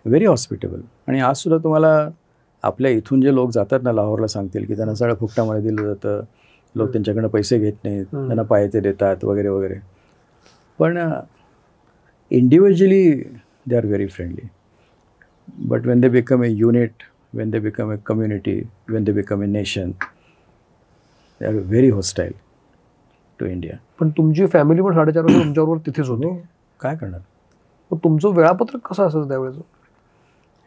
Speaker 1: व्हेरी हॉस्पिटेबल. आणि आजसुद्धा तुम्हाला आपल्या इथून जे लोक जातात ना लाहोरला सांगतील की त्यांना सगळं फुकटामध्ये दिलं जातं, लोक त्यांच्याकडनं पैसे घेत नाहीत, त्यांना पाहिजे ते देतात वगैरे वगैरे. पण individually they are very friendly. But when they become a unit, when they become a community, when they become a nation, they are very hostile to India.
Speaker 2: पण तुमची फॅमिली पण 4.5 वर्ष तुमच्याबरोबर तिथेच होती.
Speaker 1: काय करणार.
Speaker 2: मग तुमचं वेळापत्रक कसं असायचं त्यावेळेचं.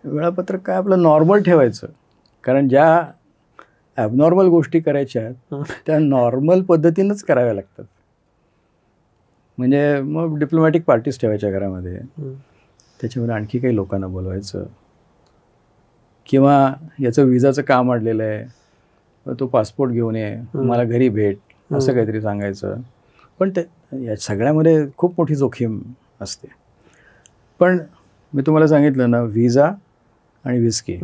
Speaker 1: वेळापत्रक काय आपलं नॉर्मल ठेवायचं, कारण ज्या ॲबनॉर्मल गोष्टी करायच्या आहेत त्या नॉर्मल पद्धतीनंच कराव्या लागतात. म्हणजे मग डिप्लोमॅटिक पार्टीज ठेवायच्या घरामध्ये, त्याच्यामध्ये आणखी काही लोकांना बोलवायचं, किंवा याचं विजाचं काम अडलेलं आहे, तो पासपोर्ट घेऊन ये, मला घरी भेट, असं काहीतरी सांगायचं. पण ते या सगळ्यामध्ये खूप मोठी जोखीम असते. पण मी तुम्हाला सांगितलं ना, व्हिजा आणि विस्की,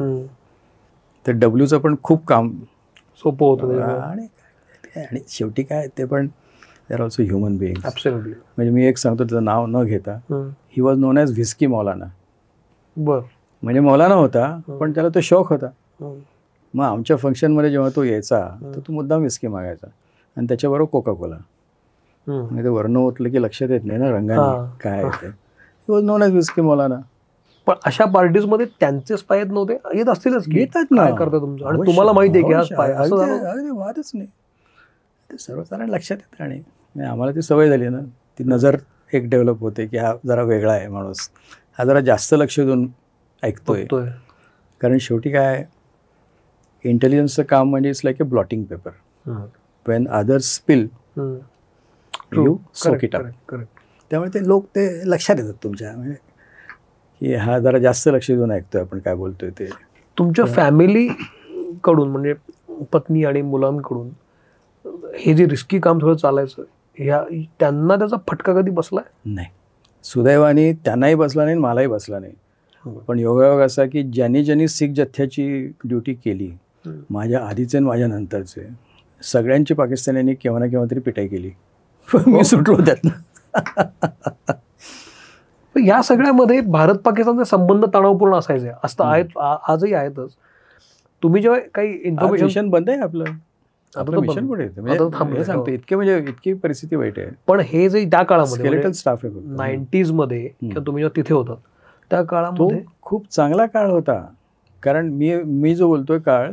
Speaker 1: तर डब्ल्यूचं पण खूप काम
Speaker 2: सोपं होतं.
Speaker 1: आणि शेवटी काय ते पण they are also human beings.
Speaker 2: Absolutely.
Speaker 1: म्हणजे मी एक सांगतो, त्याचं नाव न घेता, he was known as whisky Maulana.
Speaker 2: बरं.
Speaker 1: म्हणजे मौलाना होता पण त्याला तो शौक होता. मग आमच्या फंक्शनमध्ये जेव्हा तो यायचा तर तो मुद्दाम विस्की मागायचा आणि त्याच्याबरोबर कोका कोला. म्हणजे ते वर्ण ओतलं की लक्षात येत नाही ना रंगाने काय आहे ते. वॉज नोन ॲज विस्की मौलाना.
Speaker 2: पण अशा पार्टीजमध्ये त्यांचे स्पाय येत नव्हते. येत असतीलच की.
Speaker 1: येतात ना.
Speaker 2: काय करता तुमचं आणि तुम्हाला माहिती आहे की हा स्पाय असं झालं.
Speaker 1: अरे वादच नाही, ते सर्वसाधारण लक्षात येतं. आणि आम्हाला ती सवय झाली ना, ती नजर एक डेव्हलप होते की हा जरा वेगळा आहे माणूस, हा जरा जास्त लक्ष देऊन ऐकतोय. कारण शेवटी काय, इंटेलिजन्सचं काम म्हणजे it's like A blotting paper. Wien others spill you soak it up. त्यामुळे ते लोक ते लक्षात येतात तुमच्या, म्हणजे की हा जरा जास्त लक्ष देऊन ऐकतोय आपण काय बोलतोय ते.
Speaker 2: तुमच्या फॅमिली कडून म्हणजे पत्नी आणि मुलांकडून हे जे रिस्की काम थोडं चालायचं, ह्या त्यांना त्याचा फटका कधी बसलाय?
Speaker 1: नाही, सुदैवाने त्यांनाही बसला नाही, मलाही बसला नाही. पण योगायोग असा की ज्यांनी शीख जथ्याची ड्युटी केली, माझ्या आधीचे आणि माझ्या नंतरचे सगळ्यांची पाकिस्तान्यांनी केव्हा ना केव्हा तरी पिटाई केली. मी सुटलो त्यातनं.
Speaker 2: या सगळ्यामध्ये भारत पाकिस्तानचे संबंध तणावपूर्ण असायचे, असतं आहेत, आजही आहेतच. तुम्ही जेव्हा काही इन्फॉर्मेशन
Speaker 1: बंद आहे आपलं मिशन पुढे सांगतो, इतके म्हणजे इतकी परिस्थिती वाईट आहे.
Speaker 2: पण हे जे त्या काळामध्ये
Speaker 1: स्टाफ आहे
Speaker 2: 90s मध्ये किंवा तुम्ही जेव्हा तिथे होतात त्या काळामध्ये
Speaker 1: खूप चांगला काळ होता. कारण मी जो बोलतोय काळ,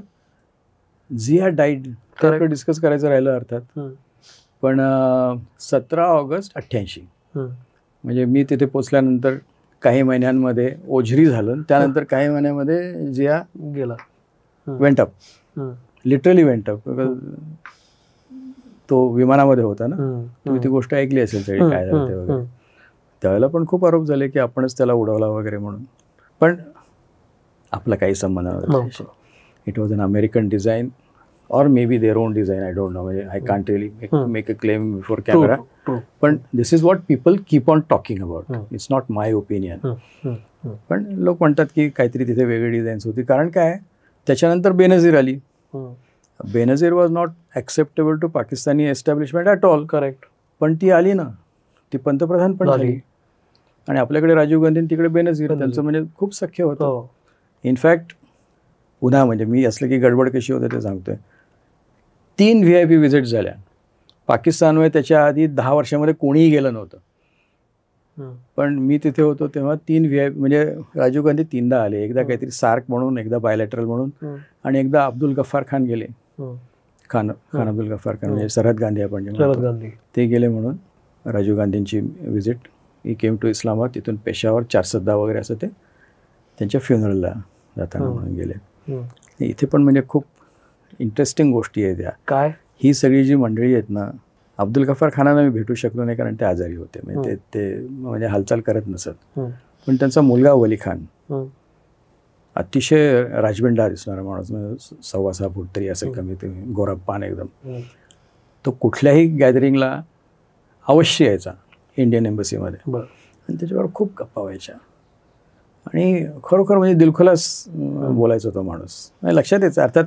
Speaker 1: झिया डाईड त्याकडे डिस्कस करायचं राहिलं अर्थात. पण 17 ऑगस्ट 88 म्हणजे मी तिथे पोचल्यानंतर काही महिन्यांमध्ये ओझरी झालं, त्यानंतर काही महिन्यामध्ये झिया
Speaker 2: गेला,
Speaker 1: went up, literally went up. तो विमानामध्ये होता ना, तुम्ही ती गोष्ट ऐकली असेल सगळी काय झालं ते वगैरे. त्यावेळेला पण खूप आरोप झाले की आपणच त्याला उडवला वगैरे म्हणून. पण आपला काही संबंध नव्हता. It was an American design or maybe their own design, I don't know. I can't really make a claim before camera. But this is what people keep on talking about. It's not my opinion. पण लोक म्हणतात की काहीतरी तिथे वेगळी designs होती. कारण काय, त्याच्यानंतर बेनझीर आली. Benazir was not acceptable to Pakistani establishment at all.
Speaker 2: Correct.
Speaker 1: पण ती आली ना, ती पंतप्रधान पण झाली. आणि आपल्याकडे राजीव गांधी तिकडे बेनझीर, त्यांचं म्हणजे खूप सख्य होतं. इनफॅक्ट पुन्हा म्हणजे मी असलं की गडबड कशी होते ते सांगतोय. 3 VIP व्हिजिट झाल्या. पाकिस्तानमध्ये त्याच्या आधी 10 वर्षामध्ये कोणीही गेलं नव्हतं. पण मी तिथे होतो तेव्हा 3 VIP म्हणजे राजीव गांधी 3दा आले. एकदा काहीतरी सार्क म्हणून, एकदा बायलॅटरल म्हणून, आणि एकदा अब्दुल गफ्फार खान गेले. खान अब्दुल गफ्फार खान म्हणजे सरहद गांधी आपण जे म्हणतो ते गेले म्हणून राजीव गांधींची visit. He came to Islamabad, तिथून पेशावर, चारसद्दा वगैरे असं ते त्यांच्या फ्युनरलला जाताना म्हणून गेले. इथे पण म्हणजे खूप इंटरेस्टिंग गोष्टी आहेत या.
Speaker 2: काय
Speaker 1: ही सगळी जी मंडळी आहेत ना, अब्दुल गफ्फार खानांना मी भेटू शकलो नाही कारण ते आजारी होते. म्हणजे ते म्हणजे हालचाल करत नसत. पण त्यांचा मुलगा वली खान अतिशय राजबिंडा दिसणारा माणूस, म्हणजे 6.25 फूट तरी असेल कमी, गोरापान एकदम. तो कुठल्याही गॅदरिंगला अवश्य यायचा इंडियन एम्बसीमध्ये, आणि त्याच्यावर खूप गप्पा व्हायच्या. आणि खरोखर म्हणजे दिलखुलास बोलायचा तो माणूस. नाही लक्षात यायचं, अर्थात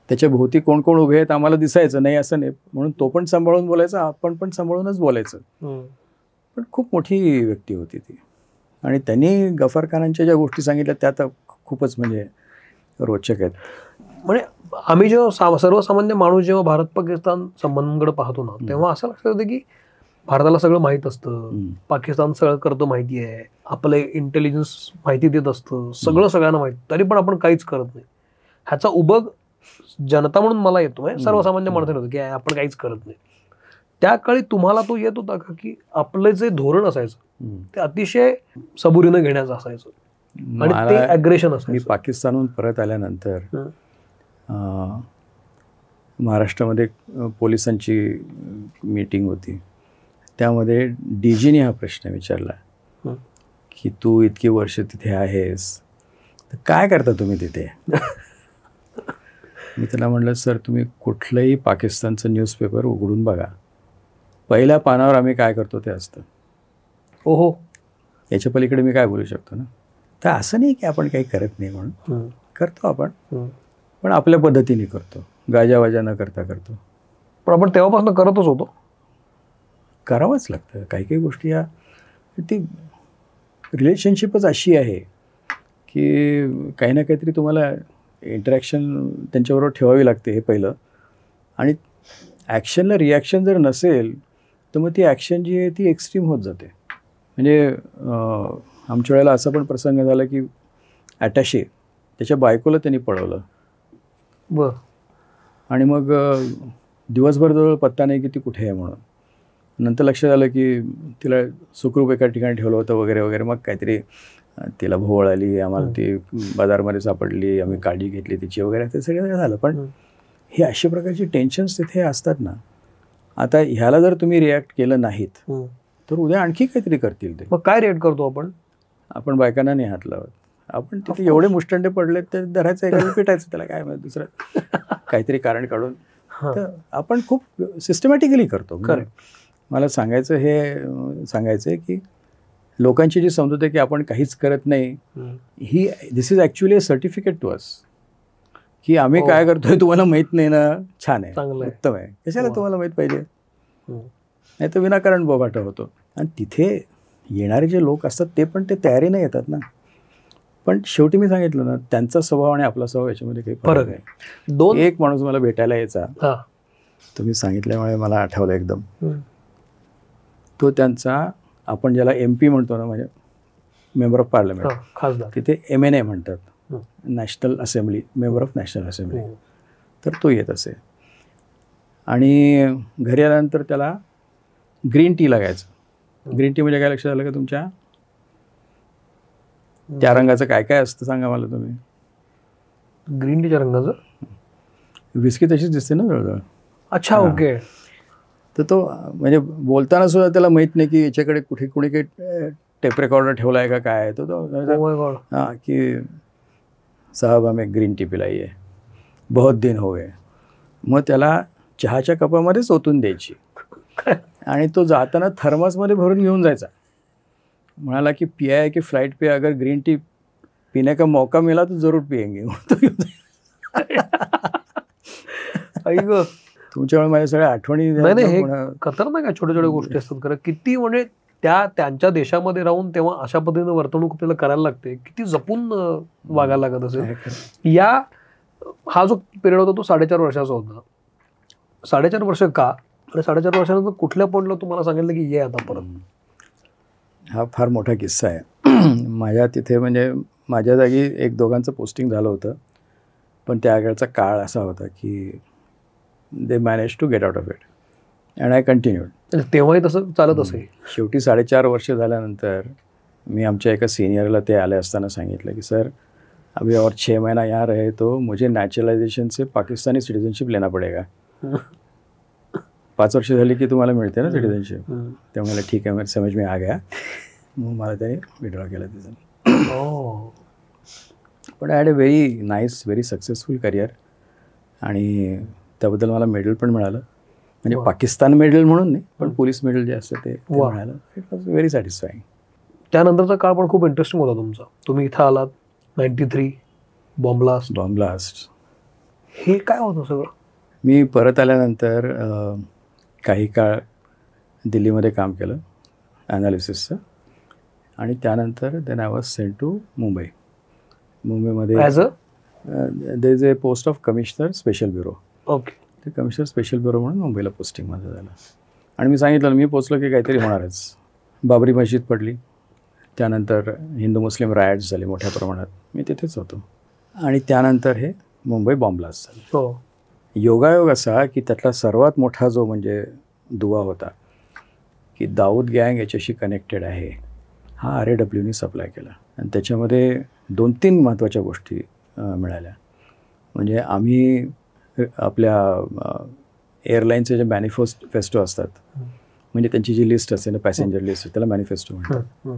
Speaker 1: त्याच्या भोवती कोण कोण उभे आहेत आम्हाला दिसायचं नाही असं नाही, म्हणून तो पण सांभाळून बोलायचा, आपण पण सांभाळूनच बोलायचं. पण खूप मोठी व्यक्ती होती ती. आणि त्यांनी गफ्फार खानांच्या ज्या गोष्टी सांगितल्या त्या तर खूपच म्हणजे रोचक आहेत.
Speaker 2: म्हणजे आम्ही जेव्हा सर्वसामान्य माणूस जेव्हा भारत पाकिस्तान संबंधांकडे पाहतो ना, तेव्हा असं लक्षात येतं की भारताला सगळं माहीत असतं, पाकिस्तान सगळं करतं माहिती आहे, आपलं इंटेलिजन्स माहिती देत असतं, सगळं सगळ्यांना माहिती, तरी पण आपण काहीच करत नाही. ह्याचा उबग जनता म्हणून मला येतो, सर्वसामान्य माणसाला होतं की आपण काहीच करत नाही. त्या काळी तुम्हाला तो येत होता का की आपलं जे धोरण असायचं ते अतिशय सबुरीनं घेण्याचं असायचं आणि ते अग्रेशन असायचं?
Speaker 1: मी पाकिस्तानहून परत आल्यानंतर महाराष्ट्रामध्ये पोलिसांची मीटिंग होती. त्यामध्ये DGने हा प्रश्न विचारला की तू इतकी वर्ष तिथे आहेस तर काय करता तुम्ही तिथे? मी त्याला म्हटलं, सर तुम्ही कुठलंही पाकिस्तानचं न्यूजपेपर उघडून बघा, पहिल्या पानावर आम्ही काय करतो ते असतं.
Speaker 2: ओहो,
Speaker 1: याच्या पलीकडे मी काय बोलू शकतो ना. तर असं नाही की आपण काही करत नाही म्हणून, करतो आपण, पण आपल्या पद्धतीने करतो, गाजावाजा न करता करतो.
Speaker 2: पण आपण तेव्हापासून करतच होतो.
Speaker 1: करावंच लागतं. काही काही गोष्टी या ती रिलेशनशिपच अशी आहे की काही ना काहीतरी तुम्हाला इंटरॅक्शन त्यांच्याबरोबर ठेवावी लागते, हे पहिलं. आणि ॲक्शनला रिॲक्शन जर नसेल तर मग ती ॲक्शन जी आहे ती एक्स्ट्रीम होत जाते. म्हणजे आमच्या वेळेला असा पण प्रसंग झाला की ॲटॅशे त्याच्या बायकोला त्यांनी पळवलं. आणि मग दिवसभर जवळ पत्ता नाही की ती कुठे आहे म्हणून. नंतर लक्षात आलं की तिला सुखरूप एका ठिकाणी ठेवलं होतं वगैरे वगैरे. मग काहीतरी तिला भोवळ आली, आम्हाला ती बाजारमध्ये सापडली, आम्ही काळजी घेतली तिची वगैरे, ते सगळं झालं. पण हे अशा प्रकारची टेन्शन्स तिथे असतात ना. आता ह्याला जर तुम्ही रिॲक्ट केलं नाहीत तर उद्या आणखी काहीतरी करतील ते.
Speaker 2: मग काय रिॲक्ट करतो आपण
Speaker 1: बायकांना नाही हात लावत. आपण तिथे एवढे मुष्टंडे पडले ते धरायचं, एखादं पिटायचं, त्याला काय माहिती दुसरं काहीतरी कारण काढून. तर आपण खूप सिस्टमॅटिकली करतो. मला सांगायचं आहे की लोकांची जी समजूत आहे की आपण काहीच करत नाही, he this is actually a certificate to us की आम्ही काय करतोय तुम्हाला माहीत नाही ना. छान आहे, उत्तम आहे. कशाला तुम्हाला माहीत पाहिजे? नाही तर विनाकारण बोबाटा होतो. आणि तिथे येणारे जे लोक असतात ते पण ते तयारीने येतात ना. पण शेवटी मी सांगितलं ना, त्यांचा स्वभाव आणि आपला स्वभाव याच्यामध्ये काही फरक आहे. एक माणूस मला भेटायला यायचा, तुम्ही सांगितल्यामुळे मला आठवलं एकदम. तो त्यांचा, आपण ज्याला MP म्हणतो ना, म्हणजे मेंबर ऑफ पार्लमेंट,
Speaker 2: खासदार,
Speaker 1: तिथे MNA म्हणतात, national assembly, member of national assembly. तर तो येत असे आणि घरी आल्यानंतर त्याला ग्रीन टी लागायचं. ग्रीन टी म्हणजे काय लक्षात आलं का तुमच्या? त्या रंगाचं काय काय असतं सांगा मला तुम्ही.
Speaker 2: ग्रीन टीच्या रंगाचं?
Speaker 1: विस्की तशीच दिसते ना जवळजवळ.
Speaker 2: अच्छा, ओके.
Speaker 1: तर तो म्हणजे बोलताना सुद्धा त्याला माहीत नाही की याच्याकडे कुठे कुणी काही टेप रेकॉर्डर ठेवला आहे का काय आहे. तो हां की साहब हमें ग्रीन टी पिलाई आहे, बहुत दिन हो गए. मग त्याला चहाच्या कपामध्येच ओतून द्यायची आणि तो जाताना थर्मसमध्ये भरून घेऊन जायचा. म्हणाला की पिया है की फ्लाइट पे अगर ग्रीन टी पीने का मौका मिला तो जरूर पिएंगे. तुमच्यामुळे माझ्या सगळ्या आठवणी
Speaker 2: नाही हे खतरनाक आहे. छोट्या छोट्या गोष्टी असतात खरं. किती म्हणजे त्यांच्या देशामध्ये राहून तेव्हा अशा पद्धतीने वर्तणूक आपल्याला करायला लागते, किती जपून वागायला लागत असेल. हा जो पिरियड होता तो 4.5 वर्षाचा होता. 4.5 वर्ष का, आणि 4.5 वर्षानंतर कुठल्या पॉईंटला तुम्हाला सांगितलं की ये आता परत?
Speaker 1: हा फार मोठा किस्सा आहे. माझ्या तिथे म्हणजे माझ्या जागी 1-2 पोस्टिंग झालं होतं, पण त्यावेळचा काळ असा होता की they manage to get out of it and I continued.
Speaker 2: तेव्हाही तसं चालत असेल.
Speaker 1: शेवटी 4.5 वर्ष झाल्यानंतर मी आमच्या एका सिनियरला ते आले असताना सांगितलं की सर अभी और 6 महीना यहाँ रहे तो मुझे नॅचरलायझेशन से पाकिस्तानी सिटीजनशिप लेना पडेगा. 5 वर्ष झाली की तुम्हाला मिळते ना सिटीजनशिप. ते म्हणाले ठीक आहे, मेरे समज में आ गया. मग मला त्याने विड्रॉ केलं तिथं. पण I had a very nice, very successful career, आणि त्याबद्दल मला मेडल पण मिळालं. म्हणजे पाकिस्तान मेडल म्हणून नाही, पण पोलीस मेडल जे असतं ते मिळालं. It was very satisfying.
Speaker 2: त्यानंतरचा काळ पण खूप इंटरेस्टिंग होता तुमचा. तुम्ही इथं आलात 93 बॉम्ब्लास्ट. हे काय होतं सगळं?
Speaker 1: मी परत आल्यानंतर काही काळ दिल्लीमध्ये काम केलं ॲनालिसिसचं, आणि त्यानंतर then I was sent to Mumbai. मुंबईमध्ये
Speaker 2: as a
Speaker 1: there is a post of commissioner special bureau.
Speaker 2: Okay.
Speaker 1: ते कमिशनर स्पेशल ब्युरो म्हणून मुंबईला पोस्टिंग माझं झालं. आणि मी सांगितलं मी पोचलो की काहीतरी होणारच. बाबरी मस्जिद पडली, त्यानंतर हिंदू मुस्लिम रायट्स झाले मोठ्या प्रमाणात, मी तिथेच होतो. आणि त्यानंतर हे मुंबई बॉम्ब्लास्ट झालं.
Speaker 2: हो.
Speaker 1: योगायोग असा की त्यातला सर्वात मोठा जो म्हणजे दुवा होता की दाऊद गँग याच्याशी कनेक्टेड आहे, हा RAWनी सप्लाय केला. आणि त्याच्यामध्ये 2-3 महत्त्वाच्या गोष्टी मिळाल्या. म्हणजे आम्ही आपल्या एअरलाईनचे जे मॅनिफेस्टो असतात, म्हणजे त्यांची जी लिस्ट असते ना, पॅसेंजर लिस्ट, त्याला मॅनिफेस्टो म्हणतात.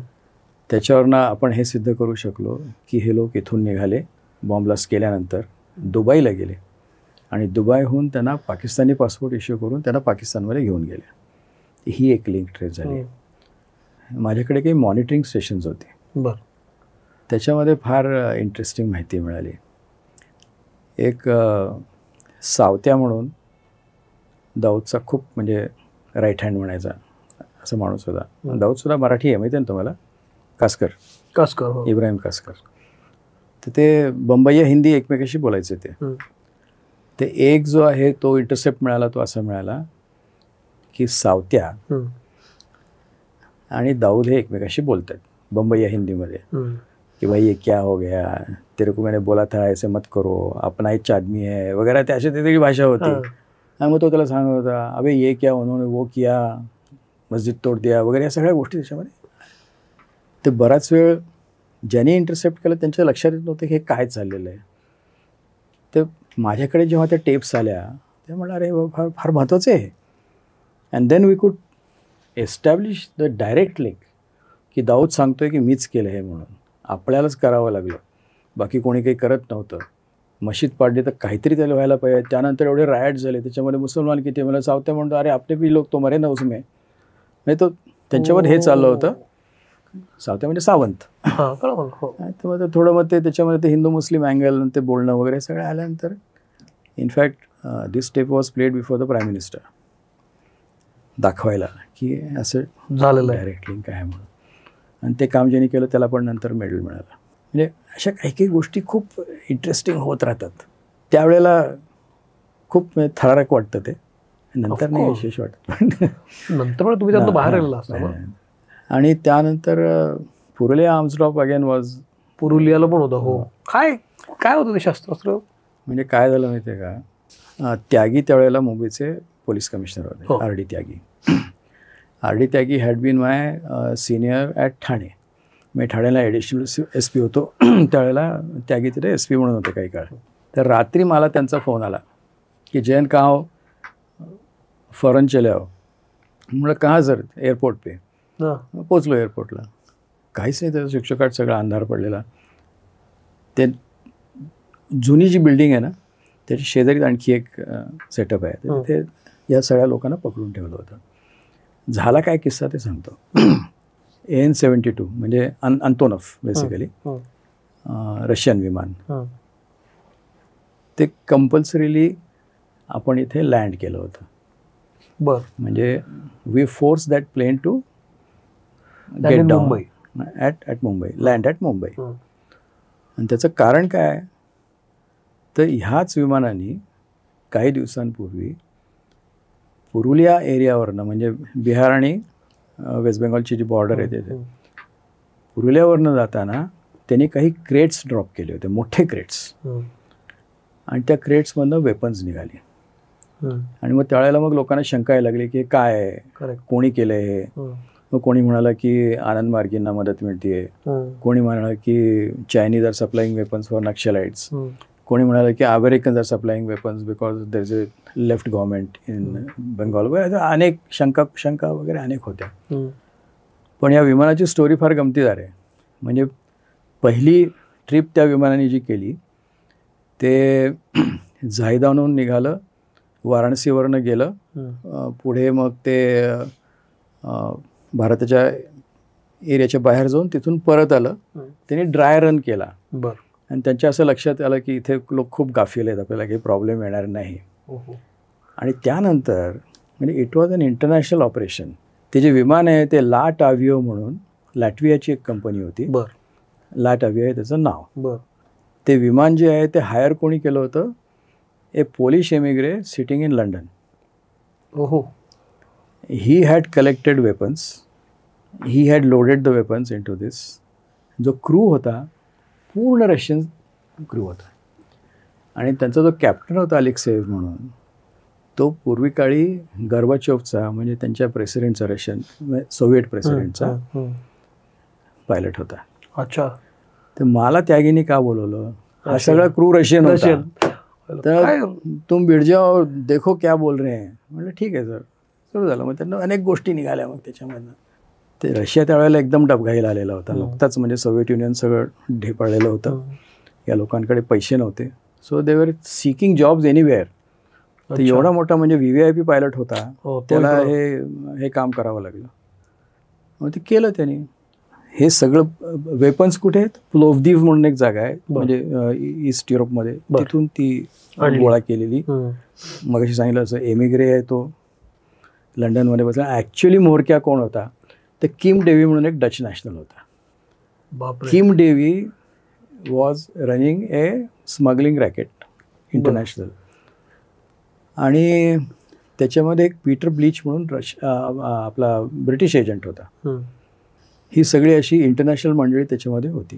Speaker 1: त्याच्यावरनं आपण हे सिद्ध करू शकलो की हे लोक इथून निघाले बॉम्ब्लास्ट केल्यानंतर, दुबईला गेले, आणि दुबईहून त्यांना पाकिस्तानी पासपोर्ट इश्यू करून त्यांना पाकिस्तानमध्ये घेऊन गेले. ही एक लिंक ट्रेस झाली. माझ्याकडे काही मॉनिटरिंग स्टेशन्स होते.
Speaker 2: बरं.
Speaker 1: त्याच्यामध्ये फार इंटरेस्टिंग माहिती मिळाली. एक सावत्या म्हणून दाऊदचा खूप म्हणजे राईट हँड म्हणायचा असा माणूस होता. दाऊदसुद्धा मराठी आहे, माहिती आहे ना तुम्हाला, कासकर, इब्राहिम कासकर. तर ते बंबई हिंदी एकमेकाशी बोलायचे. ते एक जो आहे तो इंटरसेप्ट मिळाला, तो असा मिळाला की सावत्या आणि दाऊद हे एकमेकाशी बोलतात बंबई हिंदीमध्ये कि भाई ये क्या हो गया, तेरे को मैंने बोला था ऐसे मत करो, अपना एक आदमी है वगैरह, ते अशी त्याची भाषा होती. आणि मग तो त्याला सांगत होता अबे ये क्या उन्होंने वो किया, मस्जिद तोड दिया वगैरे, या सगळ्या गोष्टी त्याच्यामध्ये. ते बराच वेळ ज्यांनी इंटरसेप्ट केलं त्यांच्या लक्षात येत नव्हतं की हे काय चाललेलं आहे. ते माझ्याकडे जेव्हा त्या टेप्स आल्या ते म्हणलं अरे फार फार महत्त्वाचं आहे. अँड देन वी कुड एस्टॅब्लिश द डायरेक्ट लिंक की दाऊद सांगतोय की मीच केलं हे म्हणून. आपल्यालाच करावं लागलं, बाकी कोणी काही करत नव्हतं. मशीद पाडली तर काहीतरी त्याला व्हायला पाहिजे. त्यानंतर एवढे रायट झाले, त्याच्यामध्ये मुसलमान किती. मला सावत्या म्हणतो अरे आपले बी लोक तो मरे ना उसमें. म्हणजे तो त्यांच्यावर हे चाललं होतं. सावत्या म्हणजे सावंत. तर थोडं मग ते त्याच्यामध्ये ते हिंदू मुस्लिम अँगल ते बोलणं वगैरे सगळं आल्यानंतर in fact this step was played before the prime minister, दाखवायला की असं झालेलं डायरेक्ट लिंक आहे म्हणून. आणि ते काम ज्यांनी केलं त्याला पण नंतर मेडल मिळालं. म्हणजे अशा काही काही गोष्टी खूप इंटरेस्टिंग होत राहतात. त्यावेळेला खूप थरारक वाटतं ते, नंतर नाही विशेष वाटतं.
Speaker 2: नंतर तुम्ही त्यातून बाहेर आलेला असता.
Speaker 1: आणि त्यानंतर Purulia arms drop again was.
Speaker 2: पुरुलियाला पण होतं. हो. काय काय होतं ते शस्त्रास्त्र?
Speaker 1: म्हणजे काय झालं माहिती आहे का, त्यागी त्यावेळेला मुंबईचे पोलीस कमिशनर होते, RD Tyagi. RD Tyagi had been my senior at Thane. मी ठाण्याला ॲडिशनल SP होतो त्यावेळेला, त्यागी तिथे SP म्हणून होते काही काळ. तर रात्री मला त्यांचा फोन आला की जैन कहाँ हो, फौरन चले आओ. म्हणलं कहाँ सर, एअरपोर्ट पे. पोचलो एअरपोर्टला, काहीच नाही, त्याचं शिक्षकात सगळा अंधार पडलेला. ते जुनी जी बिल्डिंग आहे ना त्याच्या शेजारीत आणखी एक सेटअप आहे, तिथे या सगळ्या लोकांना पकडून ठेवलं होतं. झाला काय किस्सा ते सांगतो. AN-72 म्हणजे अंतोनफ बेसिकली, रशियन विमान. ते कंपल्सरीली आपण इथे लँड केलं होतं.
Speaker 2: बर.
Speaker 1: म्हणजे we force that plane to
Speaker 2: get down Mumbai,
Speaker 1: at Mumbai, land at Mumbai. आणि त्याचं कारण काय आहे, तर ह्याच विमानाने काही दिवसांपूर्वी पुरुलिया एरियावरनं, म्हणजे बिहार आणि वेस्ट बेंगॉलची जी बॉर्डर आहे तिथे, पुरुलियावरनं जाताना त्यांनी काही क्रेट्स ड्रॉप केले होते, मोठे क्रेट्स. आणि त्या क्रेट्समधनं वेपन्स निघाले. आणि मग त्यावेळेला मग लोकांना शंका यायला लागली की काय आहे, कोणी केलं हे. मग कोणी म्हणाला की आनंद मार्गींना मदत मिळते, कोणी म्हणाला की Chinese are supplying weapons for Naxalites, कोणी म्हणाला की Americans are supplying weapons because there is a left government in Bengal वगैरे. अनेक शंका वगैरे अनेक होत्या. पण या विमानाची स्टोरी फार गमतीदार आहे. म्हणजे पहिली ट्रिप त्या विमानाने जी केली ते झायदानहून निघालं, वाराणसीवरनं गेलं, पुढे मग ते भारताच्या एरियाच्या बाहेर जाऊन तिथून परत आलं. त्यांनी ड्राय रन केला.
Speaker 2: बरं.
Speaker 1: आणि त्यांच्या असं लक्षात आलं की इथे लोक खूप गाफील आहेत, आपल्याला काही प्रॉब्लेम येणार नाही. आणि त्यानंतर म्हणजे it was an international operation. ते जे विमान आहे ते लाटावियो म्हणून, लॅटवियाची एक कंपनी होती, लाटाविया आहे त्याचं नाव. ते विमान जे आहे ते हायर कोणी केलं होतं, a Polish emigre sitting in London. He had collected weapons, he had loaded the weapons into this. जो क्रू होता पूर्ण रशियन क्रू होता. आणि त्यांचा जो कॅप्टन होता अलेक्सेव म्हणून, तो पूर्वी काळी गर्बाचोव्हचा, म्हणजे त्यांच्या प्रेसिडेंटचा, रशियन सोव्हिएट प्रेसिडेंटचा पायलट होता.
Speaker 2: अच्छा. तर
Speaker 1: मला त्यागीने का बोलवलं, हा सगळा क्रू रशियन होता. तर तुम भिड जाओ, देखो क्या बोल रहे हैं. म्हटलं ठीक आहे सर. सुरू झालं. मग त्यांना अनेक गोष्टी निघाल्या. मग त्याच्यामधनं ते रशिया त्यावेळेला एकदम डबघाईला आलेला होता. नुकताच म्हणजे सोव्हिएट युनियन सगळं ढेपाळलेलं होतं. या लोकांकडे पैसे नव्हते. सो दे वर सीकिंग जॉब्स एनिवेअर. तर एवढा मोठा म्हणजे VVIP पायलट होता, त्याला हे काम करावं लागलं. मग ते केलं त्यांनी. हे सगळं वेपन्स कुठे आहेत, प्लोव्दिव म्हणून एक जागा आहे, म्हणजे ईस्ट युरोपमध्ये, तिथून ती गोळा केलेली. मगाशी सांगितलं असं एमिग्रे आहे तो लंडनमध्ये बसला. ॲक्च्युली म्होरक्या कोण होता, तर किम डेव्ही म्हणून एक डच नॅशनल होता. Kim Dewey was running A smuggling racket international. आणि त्याच्यामध्ये एक पीटर ब्लीच म्हणून आपला ब्रिटिश एजंट होता. ही सगळी अशी इंटरनॅशनल मंडळी त्याच्यामध्ये होती.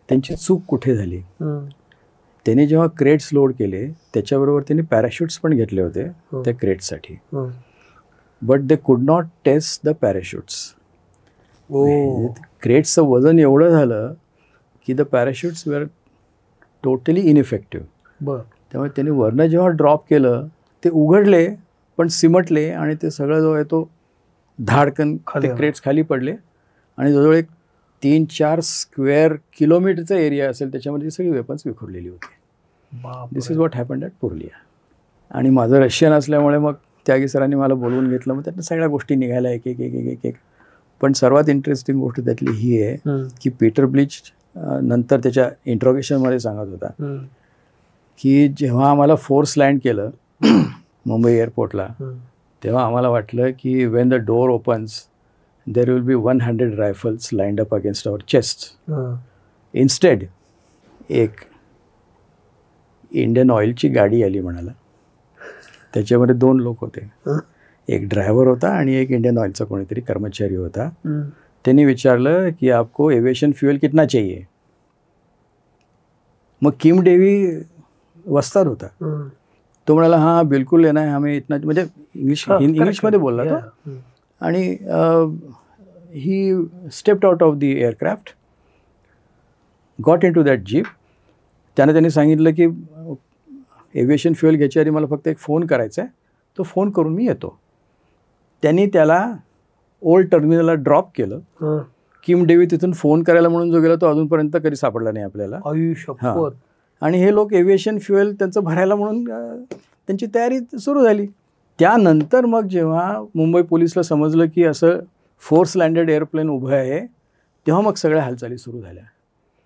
Speaker 1: त्यांची चूक कुठे झाली, त्यांनी जेव्हा क्रेट्स लोड केले त्याच्याबरोबर त्यांनी पॅराशूट्स पण घेतले होते त्या क्रेट्ससाठी. But they could not test the parachutes. क्रेट्सचं वजन एवढं झालं की the parachutes were totally ineffective. त्यामुळे त्यांनी वरनं जेव्हा ड्रॉप केलं ते उघडले पण सिमटले आणि ते सगळं जो आहे तो धाडकन ते क्रेट्स खाली पडले. आणि जवळजवळ एक 3-4 स्क्वेअर किलोमीटरचा एरिया असेल त्याच्यामध्ये सगळी वेपन्स विखुरलेली होती. This is what happened at Purulia. आणि माझं रशियन असल्यामुळे मग त्यागी सरांनी मला बोलवून घेतलं. मग त्यातनं सगळ्या गोष्टी निघायला एक एक. पण सर्वात इंटरेस्टिंग गोष्ट त्यातली ही आहे की पीटर ब्लीच नंतर त्याच्या इंट्रोगेशनमध्ये सांगत होता की जेव्हा आम्हाला फोर्स लँड केलं मुंबई एअरपोर्टला, तेव्हा आम्हाला वाटलं की Wien the door opens there will be 100 rifles lined up against our chests. Instead, एक इंडियन ऑइलची गाडी आली म्हणाला. त्याच्यामध्ये 2 लोक होते, एक ड्रायव्हर होता आणि एक इंडियन ऑइलचा कोणीतरी कर्मचारी होता. त्यांनी विचारलं की आपको एविएशन फ्युएल कितना चाहिए. मग किम डेव्ही वस्ताद होता. तो म्हणाला हां बिलकुल लेना है हमें इतना, म्हणजे इंग्लिशमध्ये बोलला तो. आणि he stepped out of the aircraft, got in to that jeep. त्यांनी सांगितलं की एव्हिएशन फ्युएल घ्यायच्या आधी मला फक्त एक फोन करायचा आहे, तो फोन करून मी येतो. त्यांनी त्याला ओल्ड टर्मिनलला ड्रॉप केलं. किम डेव्ही तिथून फोन करायला म्हणून जो गेला तो अजूनपर्यंत कधी सापडला नाही आपल्याला. हां. आणि हे लोक एव्हिएशन फ्युएल त्यांचं भरायला म्हणून त्यांची तयारी सुरू झाली. त्यानंतर मग जेव्हा मुंबई पोलिसला समजलं की असं फोर्स लँडेड एअरप्लेन उभं आहे, तेव्हा मग सगळ्या हालचाली सुरू झाल्या.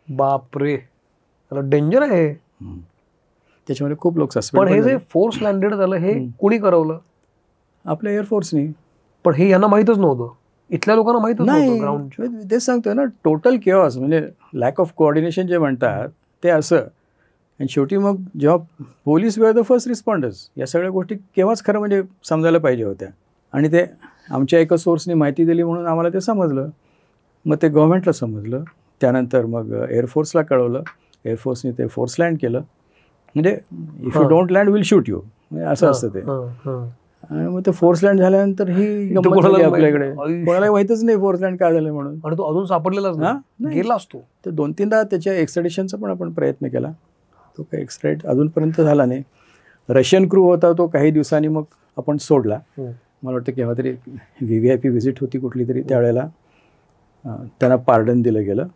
Speaker 2: बापरे, डेंजर आहे.
Speaker 1: त्याच्यामध्ये खूप लोक
Speaker 2: पण
Speaker 1: सस्पेंड
Speaker 2: हे जे फोर्स लँडेड झालं हे कुणी करवलं?
Speaker 1: आपल्या एअरफोर्सनी.
Speaker 2: पण हे यांना माहीतच नव्हतं, इथल्या लोकांना माहीतच नव्हतं ग्राउंड.
Speaker 1: नाही, तेच सांगतोय ना, टोटल केऑस, म्हणजे लॅक ऑफ कोऑर्डिनेशन जे म्हणतात ते असं. आणि शेवटी मग जेव्हा police were the first responders, या सगळ्या गोष्टी केव्हाच खरं म्हणजे समजायला पाहिजे होत्या. आणि ते आमच्या एका सोर्सनी माहिती दिली म्हणून आम्हाला ते समजलं. मग ते गव्हर्नमेंटला समजलं, त्यानंतर मग एअरफोर्सला कळवलं, एअरफोर्सने ते फोर्स लँड केलं. म्हणजे if you don't land will shoot you, असं असतं ते. आणि मग ते फोर्स लँड झाल्यानंतर ही गंमत झाली आपल्याकडे. कोणाला माहितच नाही फोर्स लँड काय झालं म्हणून.
Speaker 2: आणि तो अजून सापडलेलाच नाही, गेला असतो.
Speaker 1: ते 2-3दा त्याच्या एक्स्ट्रॅडिशनचा पण आपण प्रयत्न केला, तो काही एक्स्ट्रॅडिट अजूनपर्यंत झाला नाही. रशियन क्रू होता, तो काही दिवसांनी मग आपण सोडला. मला वाटतं केव्हा तरी VVIP व्हिजिट होती कुठली तरी, त्यावेळेला त्यांना पार्डन दिलं गेलं.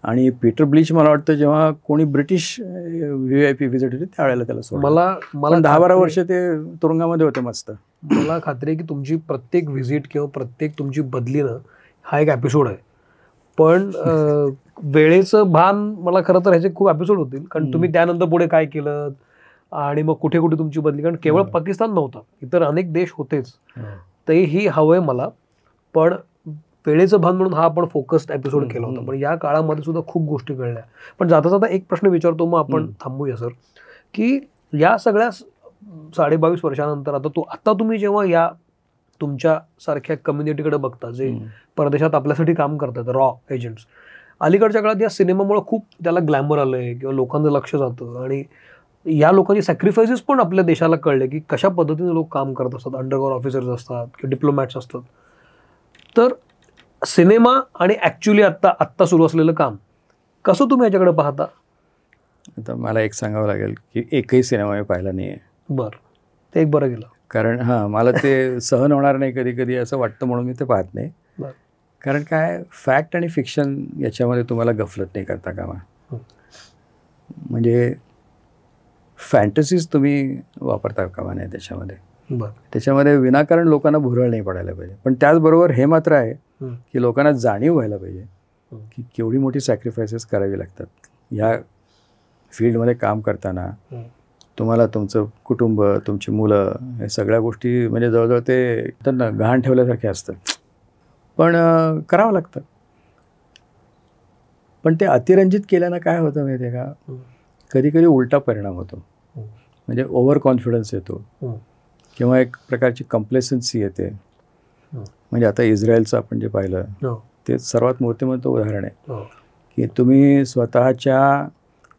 Speaker 1: आणि पीटर ब्लीच मला वाटतं जेव्हा कोणी ब्रिटिश VVIP व्हिजिट होती त्यावेळेला त्याला सोडलं. मला 10-12 वर्ष ते तुरुंगामध्ये होते मस्त.
Speaker 2: मला खात्री आहे की तुमची प्रत्येक व्हिजिट किंवा प्रत्येक तुमची बदली ना हा एक एपिसोड आहे. पण वेळेचं भान मला खरं तर ह्याचे खूप एपिसोड होतील, कारण तुम्ही त्यानंतर पुढे काय केलं आणि मग कुठे कुठे तुमची बदली. कारण केवळ पाकिस्तान नव्हता, इतर अनेक देश होतेच, तेही हवंय मला. पण वेळेचं भान म्हणून हा आपण फोकस्ड एपिसोड केला होता. पण या काळामध्ये सुद्धा खूप गोष्टी कळल्या. पण जाता जाता एक प्रश्न विचारतो, मग आपण थांबूया सर, की या सगळ्या 22.5 वर्षानंतर आता तुम्ही जेव्हा या तुमच्या सारख्या कम्युनिटीकडे बघता जे परदेशात आपल्यासाठी काम करतात, रॉ एजंट्स, अलीकडच्या काळात या सिनेमामुळे खूप त्याला ग्लॅमर आलंय किंवा लोकांचं लक्ष जातं, आणि या लोकांची सॅक्रिफायसेस पण आपल्या देशाला कळले की कशा पद्धतीने लोक काम करत असतात, अंडरकव्हर ऑफिसर्स असतात किंवा डिप्लोमॅट्स असतात. तर सिनेमा आणि ॲक्च्युली आत्ता सुरू असलेलं काम कसं तुम्ही याच्याकडे पाहता?
Speaker 1: आता मला एक सांगावं लागेल की एकही सिनेमा मी पाहिला नाही आहे.
Speaker 2: बरं, ते एक बरं गेलं.
Speaker 1: कारण मला ते सहन होणार नाही कधी कधी असं वाटतं, म्हणून मी ते पाहत नाही. कारण काय, फॅक्ट आणि फिक्शन याच्यामध्ये तुम्हाला गफलत नाही करता कामा. म्हणजे फॅन्टसीज तुम्ही वापरता कामा नाही त्याच्यामध्ये. त्याच्यामध्ये विनाकारण लोकांना भुरळ नाही पडायला पाहिजे. पण त्याचबरोबर हे मात्र आहे की लोकांना जाणीव व्हायला पाहिजे की केवढी मोठी सॅक्रिफायसेस करावी लागतात ह्या फील्डमध्ये काम करताना. तुम्हाला तुमचं कुटुंब, तुमची मुलं, हे सगळ्या गोष्टी म्हणजे जवळजवळ ते त्यांना गहाण ठेवल्यासारखे असतात, पण करावं लागतं. पण ते अतिरंजित केल्यानं काय होतं माहिती आहे का, कधी कधी उलटा परिणाम होतो. म्हणजे ओव्हर कॉन्फिडन्स येतो किंवा एक प्रकारची कंप्लेसन्सी येते. म्हणजे आता इस्रायलचं आपण जे पाहिलं ते सर्वात मूर्तिमंत उदाहरण आहे की तुम्ही स्वतःच्या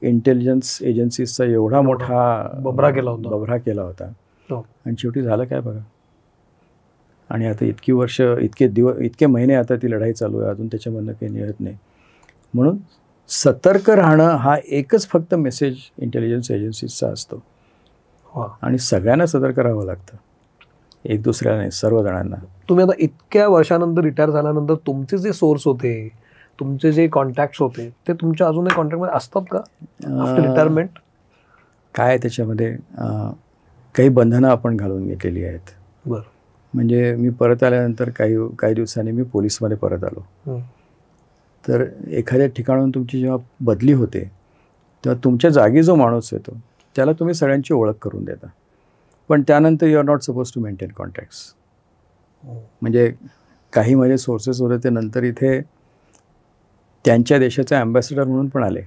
Speaker 1: इंटेलिजन्स एजन्सीजचा एवढा मोठा बभरा केला होता आणि शेवटी झालं काय बघा. आणि आता इतकी वर्ष, इतके महिने आता ती लढाई चालू आहे, अजून त्याच्यामधनं काही निघत नाही. म्हणून सतर्क राहणं हा एकच फक्त मेसेज इंटेलिजन्स एजन्सीजचा असतो. आणि सगळ्यांना सतर्क राहावं लागतं, एक दुसऱ्याला नाही, सर्वजणांना.
Speaker 2: तुम्ही आता इतक्या वर्षानंतर रिटायर झाल्यानंतर तुमचे जे सोर्स होते, तुमचे जे कॉन्टॅक्ट्स होते, ते तुमच्या अजूनही कॉन्टॅक्टमध्ये असतात का आफ्टर रिटायरमेंट?
Speaker 1: काय त्याच्यामध्ये काही बंधनं आपण घालून घेतलेली आहेत.
Speaker 2: बरं.
Speaker 1: म्हणजे मी परत आल्यानंतर काही दिवसांनी मी पोलीसमध्ये परत आलो. तर एखाद्या ठिकाणून तुमची जेव्हा बदली होते तेव्हा तुमच्या जागी जो माणूस येतो त्याला तुम्ही सगळ्यांची ओळख करून देता, पण त्यानंतर you are not suppose to maintain contacts. म्हणजे काही माझे सोर्सेस होते ते नंतर इथे त्यांच्या देशाचे ॲम्बॅसेडर म्हणून पण आले.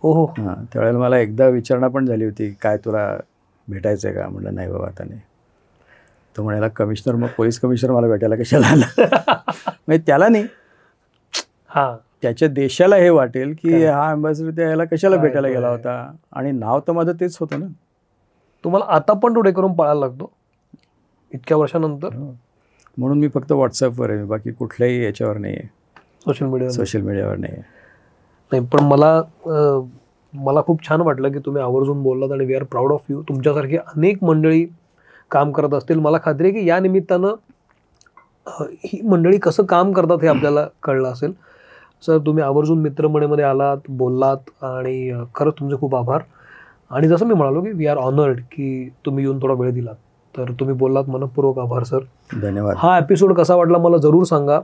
Speaker 1: त्यावेळेला मला एकदा विचारणा पण झाली होती, काय तुला भेटायचं आहे का? म्हटलं नाही बाबा आता नाही. तो म्हणाला कमिशनर, मग पोलीस कमिशनर मला भेटायला कशाला आला? म्हणजे त्याला नाही, त्याच्या देशाला हे वाटेल की हा ॲम्बॅसेडर त्याला कशाला भेटायला गेला होता, आणि नाव तर माझं तेच होतं ना.
Speaker 2: तुम्हाला आता पण टुडे करून पाळायला लागतो इतक्या वर्षानंतर.
Speaker 1: म्हणून मी फक्त व्हॉट्सअपवर आहे, बाकी कुठल्याही याच्यावर नाही आहे, सोशल मीडियावर नाही आहे.
Speaker 2: नाही, पण मला खूप छान वाटलं की तुम्ही आवर्जून बोललात आणि we are proud of you. तुमच्यासारखी अनेक मंडळी काम करत असतील. मला खात्री आहे की या निमित्तानं ही मंडळी कसं काम करतात हे आपल्याला कळलं असेल. सर, तुम्ही आवर्जून मित्रमंडळीमध्ये आलात, बोललात, आणि खरंच तुमचे खूप आभार. आणि जसं मी म्हणालो की वी आर ऑनर्ड की तुम्ही येऊन थोडा वेळ दिलात, तर तुम्ही बोललात, मनपूर्वक आभार सर.
Speaker 1: धन्यवाद.
Speaker 2: हा एपिसोड कसा वाटला मला जरूर सांगा.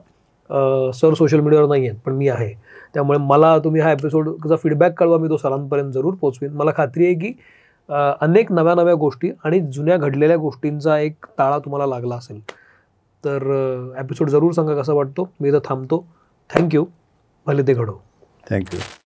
Speaker 2: सर सोशल मीडियावर नाही आहेत पण मी आहे, त्यामुळे मला तुम्ही हा एपिसोडचा फीडबॅक कळवा, मी तो सरांपर्यंत जरूर पोचवेन. मला खात्री आहे की अनेक नव्या नव्या गोष्टी आणि जुन्या घडलेल्या गोष्टींचा एक ताळा तुम्हाला लागला असेल तर एपिसोड जरूर सांगा कसा वाटतो. मी इथं थांबतो. थँक्यू. भले ते घडो.
Speaker 1: थँक्यू.